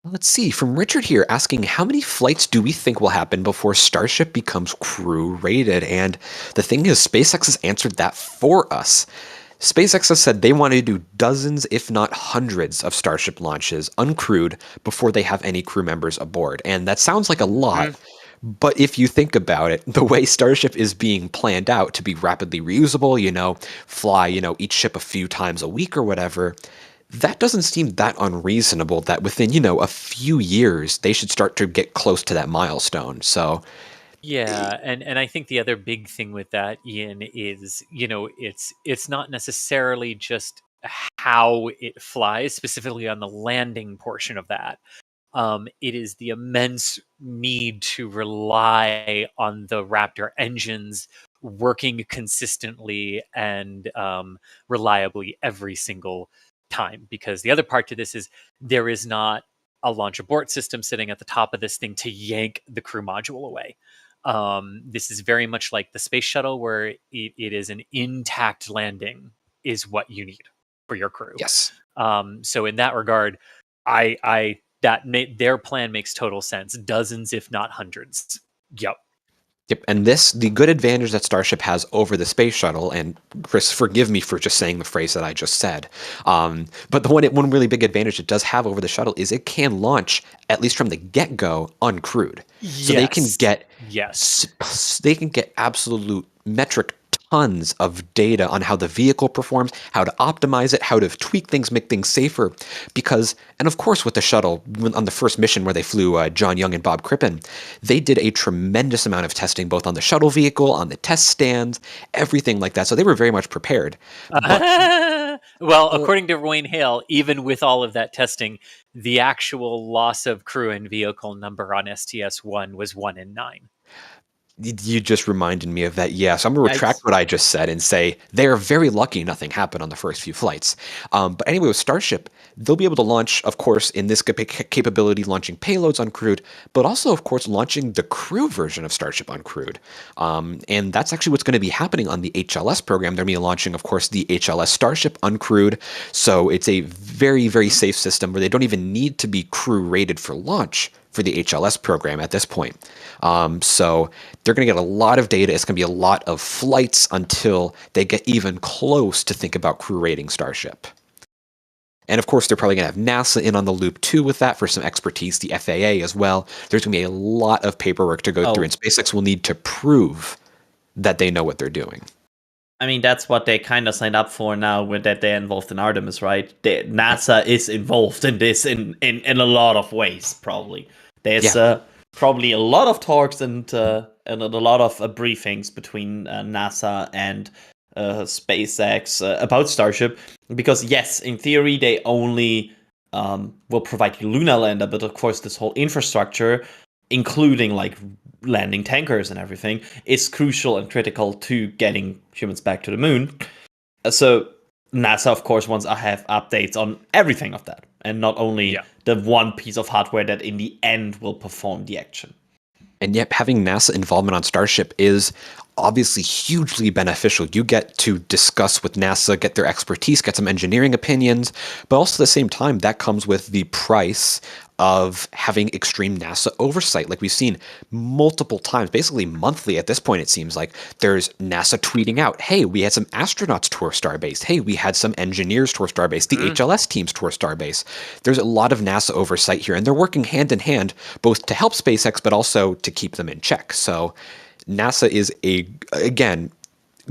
Let's see, from Richard here asking, how many flights do we think will happen before Starship becomes crew rated? And the thing is, SpaceX has answered that for us. SpaceX has said they want to do dozens, if not hundreds, of Starship launches uncrewed before they have any crew members aboard. And that sounds like a lot, but if you think about it, the way Starship is being planned out to be rapidly reusable, fly, each ship a few times a week or whatever, that doesn't seem that unreasonable that within, a few years, they should start to get close to that milestone. So yeah, and I think the other big thing with that, Ian, is it's not necessarily just how it flies, specifically on the landing portion of that. It is the immense need to rely on the Raptor engines working consistently and reliably every single time. Because the other part to this is there is not a launch abort system sitting at the top of this thing to yank the crew module away. This is very much like the space shuttle, where it is an intact landing is what you need for your crew. yes. So in that regard, their plan makes total sense. Dozens, if not hundreds. Yep. Yep, and the good advantage that Starship has over the space shuttle, and Chris, forgive me for just saying the phrase that I just said, but the one really big advantage it does have over the shuttle is it can launch, at least from the get-go, uncrewed. So they can get they can get absolute metric tons of data on how the vehicle performs, how to optimize it, how to tweak things, make things safer. And of course with the shuttle, on the first mission where they flew John Young and Bob Crippen, they did a tremendous amount of testing, both on the shuttle vehicle, on the test stands, everything like that. So they were very much prepared. Well, according to Wayne Hale, even with all of that testing, the actual loss of crew and vehicle number on STS-1 was 1 in 9. You just reminded me of that. Yeah, so I'm going to retract what I just said and say they are very lucky nothing happened on the first few flights. But anyway, with Starship, they'll be able to launch, of course, in this capability, launching payloads uncrewed, but also, of course, launching the crew version of Starship uncrewed. And that's actually what's going to be happening on the HLS program. They're going to be launching, of course, the HLS Starship uncrewed. So it's a very, very safe system where they don't even need to be crew rated for launch for the HLS program at this point. So they're going to get a lot of data. It's going to be a lot of flights until they get even close to think about crew rating Starship. And of course, they're probably going to have NASA in on the loop too with that for some expertise, the FAA as well. There's going to be a lot of paperwork to go through, and SpaceX will need to prove that they know what they're doing. I mean, that's what they kind of signed up for now with that they're involved in Artemis, right? NASA is involved in this in a lot of ways, probably. There's probably a lot of talks and a lot of briefings between NASA and SpaceX about Starship. Because, yes, in theory, they only will provide the lunar lander, but of course, this whole infrastructure, including like landing tankers and everything, is crucial and critical to getting humans back to the moon. So NASA, of course, wants to have updates on everything of that, and not only the one piece of hardware that in the end will perform the action. And yet having NASA involvement on Starship is obviously hugely beneficial. You get to discuss with NASA, get their expertise, get some engineering opinions, but also at the same time, that comes with the price of having extreme NASA oversight. Like we've seen multiple times, basically monthly at this point, it seems like there's NASA tweeting out, hey, we had some astronauts tour Starbase. Hey, we had some engineers tour Starbase. The HLS teams tour Starbase. There's a lot of NASA oversight here, and they're working hand in hand, both to help SpaceX, but also to keep them in check. So NASA is again,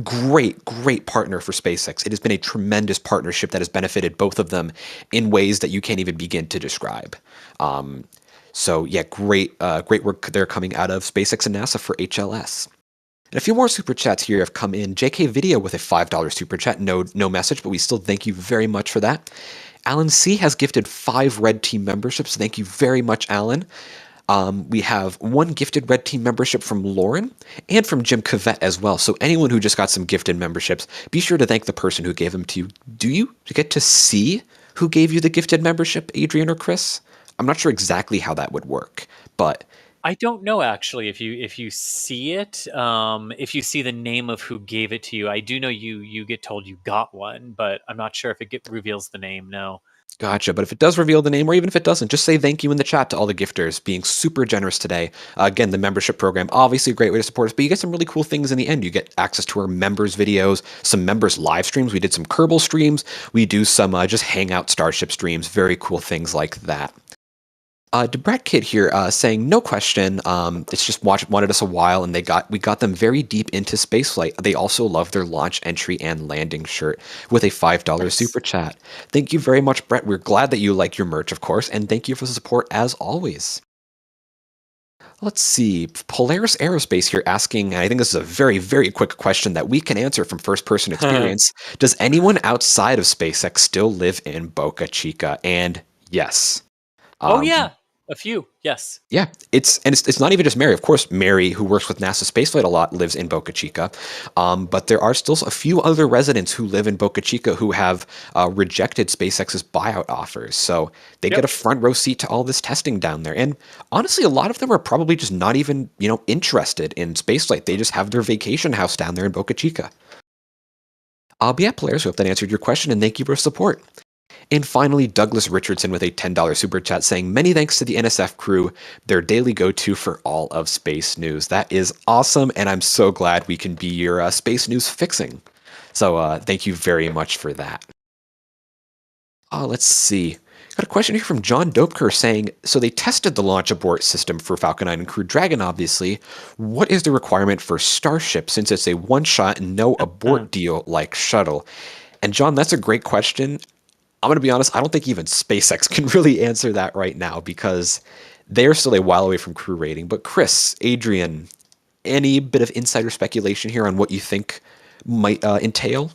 great partner for SpaceX. It has been a tremendous partnership that has benefited both of them in ways that you can't even begin to describe. So yeah, great work there coming out of SpaceX and NASA for HLS. And a few more super chats here have come in. JK Video with a $5 super chat. No message, but we still thank you very much for that. Alan C has gifted 5 Red Team memberships. Thank you very much, Alan. We have 1 gifted Red Team membership from Lauren and from Jim Cavett as well. So anyone who just got some gifted memberships, be sure to thank the person who gave them to you. Do you get to see who gave you the gifted membership, Adrian or Chris? I'm not sure exactly how that would work, but I don't know actually if you see it, if you see the name of who gave it to you. I do know you get told you got one, but I'm not sure if it reveals the name. No. Gotcha. But if it does reveal the name, or even if it doesn't, just say thank you in the chat to all the gifters being super generous today. Again, the membership program, obviously a great way to support us, but you get some really cool things in the end. You get access to our members' videos, some members' live streams. We did some Kerbal streams. We do some just Hangout Starship streams, very cool things like that. Debrat Kid here saying, no question, it's just wanted us a while, and we got them very deep into spaceflight. They also love their launch, entry, and landing shirt with a $5 super chat. Thank you very much, Brett. We're glad that you like your merch, of course, and thank you for the support as always. Let's see, Polaris Aerospace here asking, and I think this is a very, very quick question that we can answer from first-person experience. Does anyone outside of SpaceX still live in Boca Chica? And yes. Oh yeah. A few, yes. Yeah, it's not even just Mary. Of course, Mary, who works with NASASpaceflight a lot, lives in Boca Chica. But there are still a few other residents who live in Boca Chica who have rejected SpaceX's buyout offers. So they get a front row seat to all this testing down there. And honestly, a lot of them are probably just not even, interested in spaceflight. They just have their vacation house down there in Boca Chica. But yeah, players, we hope that answered your question, and thank you for support. And finally, Douglas Richardson with a $10 super chat saying, many thanks to the NSF crew, their daily go-to for all of space news. That is awesome, and I'm so glad we can be your space news fixing. So thank you very much for that. Let's see. Got a question here from John Dopeker saying, so they tested the launch abort system for Falcon 9 and Crew Dragon, obviously. What is the requirement for Starship since it's a one-shot, no abort deal like Shuttle? And John, that's a great question. I'm going to be honest, I don't think even SpaceX can really answer that right now because they're still a while away from crew rating. But Chris, Adrian, any bit of insider speculation here on what you think might entail?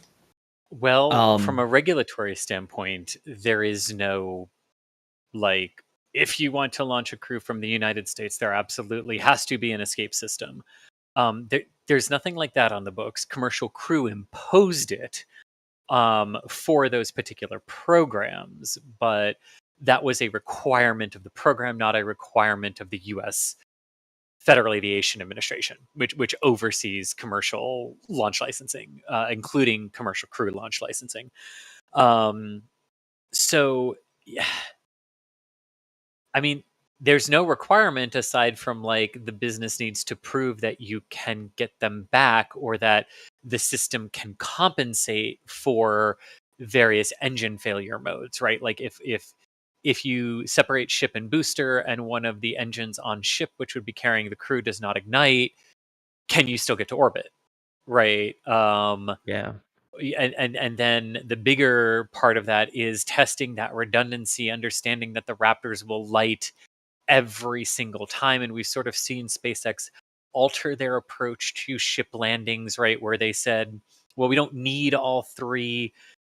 Well, from a regulatory standpoint, there is no, if you want to launch a crew from the United States, there absolutely has to be an escape system. There's nothing like that on the books. Commercial Crew imposed it for those particular programs, but that was a requirement of the program, not a requirement of the U.S. Federal Aviation Administration, which oversees commercial launch licensing, including commercial crew launch licensing. So, yeah, I mean, there's no requirement aside from the business needs to prove that you can get them back or that the system can compensate for various engine failure modes, right? Like if you separate ship and booster and one of the engines on ship, which would be carrying the crew, does not ignite, can you still get to orbit? Right. Yeah. And then the bigger part of that is testing that redundancy, understanding that the Raptors will light every single time. And we've sort of seen SpaceX alter their approach to ship landings, right? Where they said, well, we don't need all 3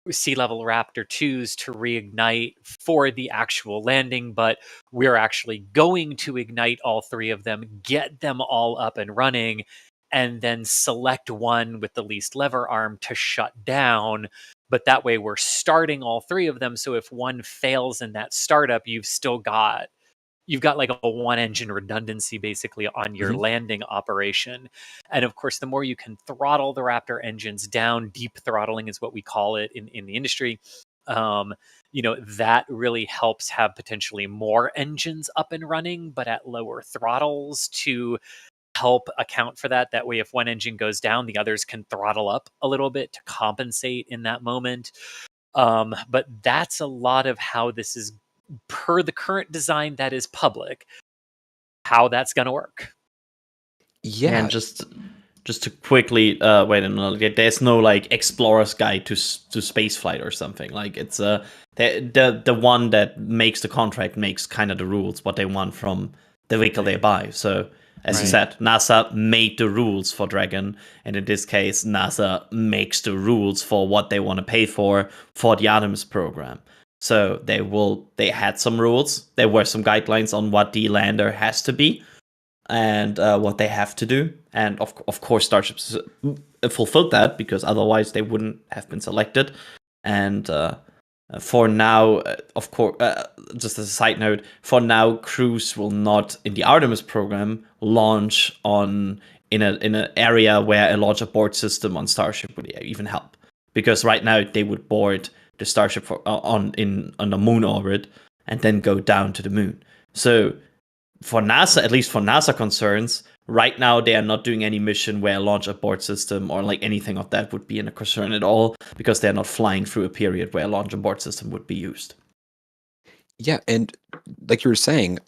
sea level Raptor 2s to reignite for the actual landing, but we're actually going to ignite all 3 of them, get them all up and running, and then select one with the least lever arm to shut down. But that way we're starting all 3 of them. So if one fails in that startup, you've got like a 1 engine redundancy basically on your landing operation. And of course, the more you can throttle the Raptor engines down, deep throttling is what we call it in the industry. That really helps have potentially more engines up and running, but at lower throttles to help account for that. That way, if one engine goes down, the others can throttle up a little bit to compensate in that moment. But that's a lot of how this is, per the current design that is public, how that's going to work. Yeah. And just to quickly wait a minute, there's no like explorer's guide to spaceflight or something. Like it's the one that makes the contract makes kind of the rules, what they want from the vehicle they buy. So as you said, NASA made the rules for Dragon, and in this case, NASA makes the rules for what they want to pay for the Artemis program. So they had some rules. There were some guidelines on what the lander has to be and what they have to do. And of course, Starship fulfilled that, because otherwise they wouldn't have been selected. And for now, of course, just as a side note, for now, crews will not, in the Artemis program, launch in an area where a launch abort system on Starship would even help. Because right now they would board the Starship on the moon orbit and then go down to the moon. So for NASA, at least for NASA concerns, right now they are not doing any mission where a launch abort system or like anything of that would be in a concern at all, because they're not flying through a period where a launch abort system would be used. Yeah, and like you were saying,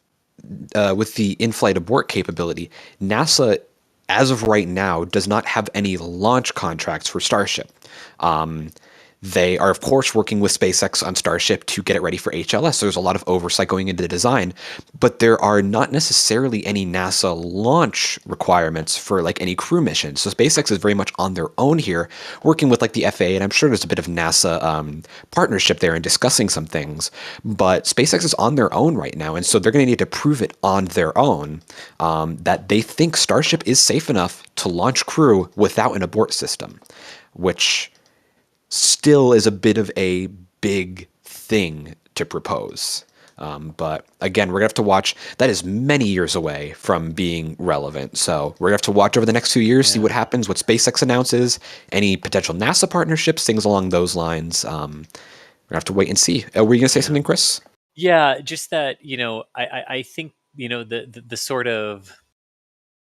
with the in-flight abort capability, NASA, as of right now, does not have any launch contracts for Starship. They are, of course, working with SpaceX on Starship to get it ready for HLS. So there's a lot of oversight going into the design, but there are not necessarily any NASA launch requirements for like any crew missions. So SpaceX is very much on their own here, working with like the FAA, and I'm sure there's a bit of NASA partnership there and discussing some things. But SpaceX is on their own right now, and so they're going to need to prove it on their own that they think Starship is safe enough to launch crew without an abort system, which still is a bit of a big thing to propose. But again, we're going to have to watch. That is many years away from being relevant. So we're going to have to watch over the next few years, see what happens, what SpaceX announces, any potential NASA partnerships, things along those lines. We're going to have to wait and see. Were you going to say something, Chris? Yeah, just that, I think, the sort of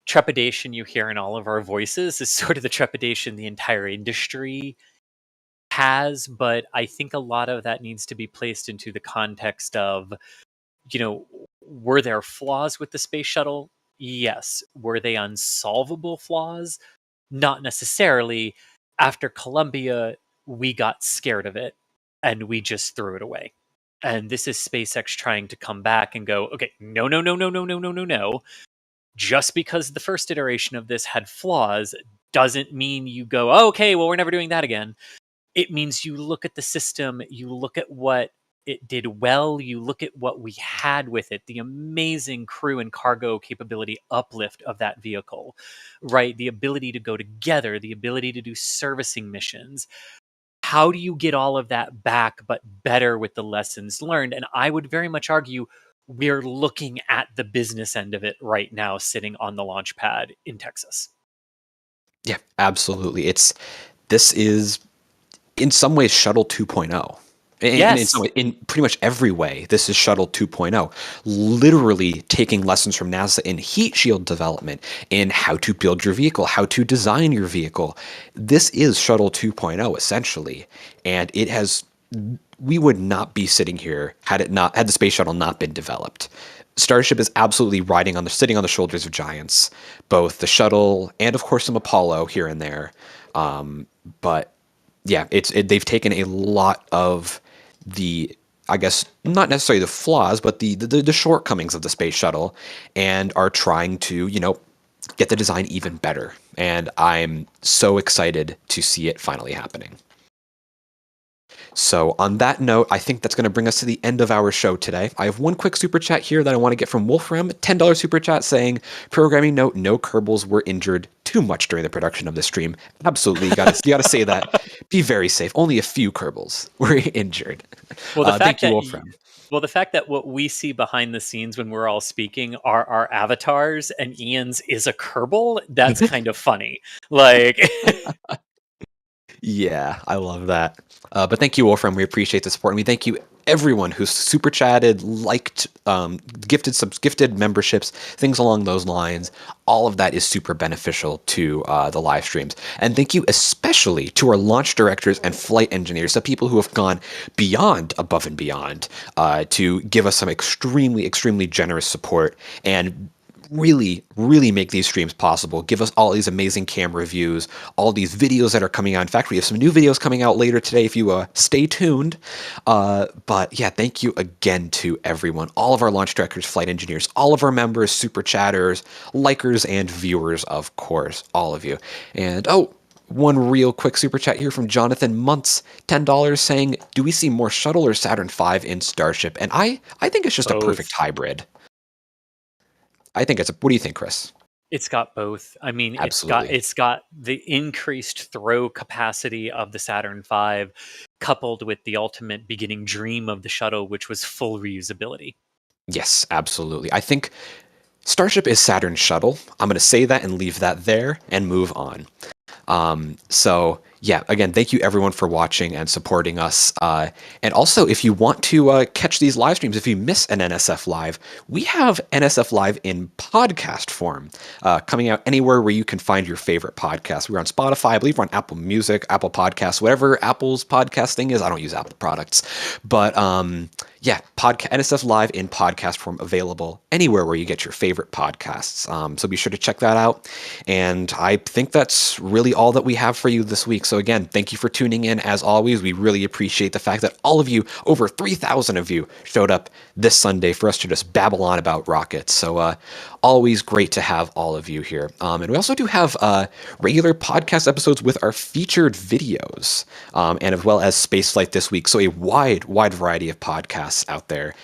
trepidation you hear in all of our voices is sort of the trepidation the entire industry has, but I think a lot of that needs to be placed into the context of, were there flaws with the space shuttle? Yes. Were they unsolvable flaws? Not necessarily. After Columbia, we got scared of it and we just threw it away. And this is SpaceX trying to come back and go, okay, no. Just because the first iteration of this had flaws doesn't mean you go, oh, okay, well, we're never doing that again. It means you look at the system, you look at what it did well, you look at what we had with it, the amazing crew and cargo capability uplift of that vehicle, right? The ability to go together, the ability to do servicing missions. How do you get all of that back, but better with the lessons learned? And I would very much argue we're looking at the business end of it right now, sitting on the launch pad in Texas. Yeah, absolutely. This is in some ways Shuttle 2.0. Yes. In pretty much every way, this is Shuttle 2.0, literally taking lessons from NASA in heat shield development, in how to build your vehicle, how to design your vehicle. This is Shuttle 2.0 essentially, and it has. We would not be sitting here had the space shuttle not been developed. Starship is absolutely sitting on the shoulders of giants, both the shuttle and of course some Apollo here and there. But yeah, they've taken a lot of the, I guess, not necessarily the flaws, but the shortcomings of the space shuttle, and are trying to, get the design even better. And I'm so excited to see it finally happening. So on that note, I think that's going to bring us to the end of our show today. I have one quick super chat here that I want to get from Wolfram, $10 super chat saying, programming note, no Kerbals were injured too much during the production of this stream. Absolutely, you got to say that. Be very safe. Only a few Kerbals were injured. Well, the fact thank you, that Wolfram. Well, the fact that what we see behind the scenes when we're all speaking are our avatars and Ian's is a Kerbal, that's kind of funny. Like, Yeah, I love that. But thank you, Wolfram. We appreciate the support. And we thank you, everyone who's super chatted, liked, gifted memberships, things along those lines. All of that is super beneficial to the live streams. And thank you especially to our launch directors and flight engineers, the people who have gone above and beyond, to give us some extremely, extremely generous support and really, really make these streams possible. Give us all these amazing camera views, all these videos that are coming out. In fact, we have some new videos coming out later today if you stay tuned. But yeah, thank you again to everyone, all of our launch directors, flight engineers, all of our members, super chatters, likers, and viewers, of course, all of you. And one real quick super chat here from Jonathan Muntz, $10 saying, do we see more Shuttle or Saturn V in Starship? And I think it's just Both. a perfect hybrid. I think what do you think, Chris? it's got both. I mean, Absolutely. it's got the increased throw capacity of the Saturn V, coupled with the ultimate beginning dream of the shuttle, which was full reusability. Yes, absolutely. I think Starship is Saturn's shuttle. I'm going to say that and leave that there and move on. So yeah, again, thank you everyone for watching and supporting us. And also, if you want to catch these live streams, if you miss an NSF Live, we have NSF Live in podcast form, coming out anywhere where you can find your favorite podcast. We're on Spotify, I believe we're on Apple Music, Apple Podcasts, whatever Apple's podcast thing is. I don't use Apple products, but yeah, NSF Live in podcast form, available anywhere where you get your favorite podcasts. So be sure to check that out. And I think that's really all that we have for you this week. So again, thank you for tuning in. As always, we really appreciate the fact that all of you, over 3,000 of you, showed up this Sunday for us to just babble on about rockets. So always great to have all of you here. And we also do have regular podcast episodes with our featured videos, and as well as Spaceflight this week. So a wide variety of podcasts out there.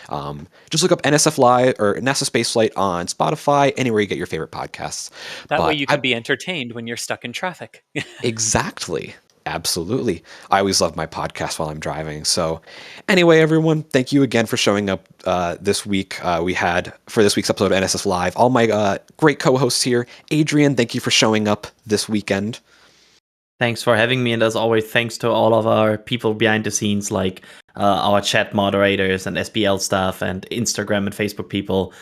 Just look up NSF Live or NASASpaceflight on Spotify, anywhere you get your favorite podcasts. That way you can be entertained when you're stuck in traffic. Exactly. Absolutely. I always love my podcast while I'm driving. So anyway, everyone, thank you again for showing up this week. We had, for this week's episode of NSF Live, all my great co-hosts here. Adrian, thank you for showing up this weekend. Thanks for having me, and as always, thanks to all of our people behind the scenes, like our chat moderators and SBL staff and Instagram and Facebook people.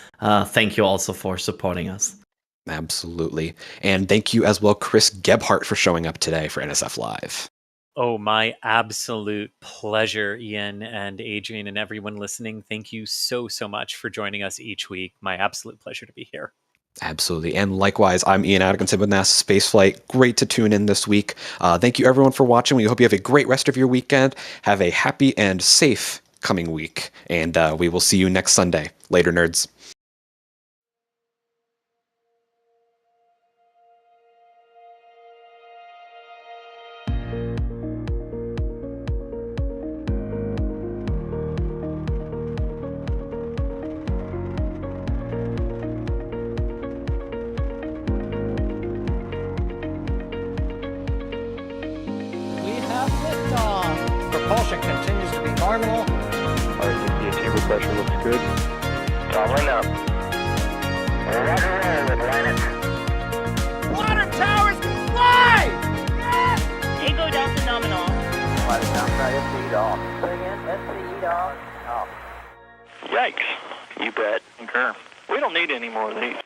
Thank you also for supporting us. Absolutely. And thank you as well, Chris Gebhardt, for showing up today for NSF Live. Oh, my absolute pleasure, Ian and Adrian and everyone listening. Thank you so much for joining us each week. My absolute pleasure to be here. Absolutely. And likewise, I'm Ian Atkinson with NASASpaceflight. Great to tune in this week. Thank you everyone for watching. We hope you have a great rest of your weekend. Have a happy and safe coming week. And we will see you next Sunday. Later, nerds. Propulsion continues to be normal. RCP chamber pressure looks good. Toggling up. Roger roll with Atlantis. Water towers, fly! Yes! Echo Delta nominal. Flight is now started, speed off. Say again, Yikes. You bet. Concur. We don't need any more of these.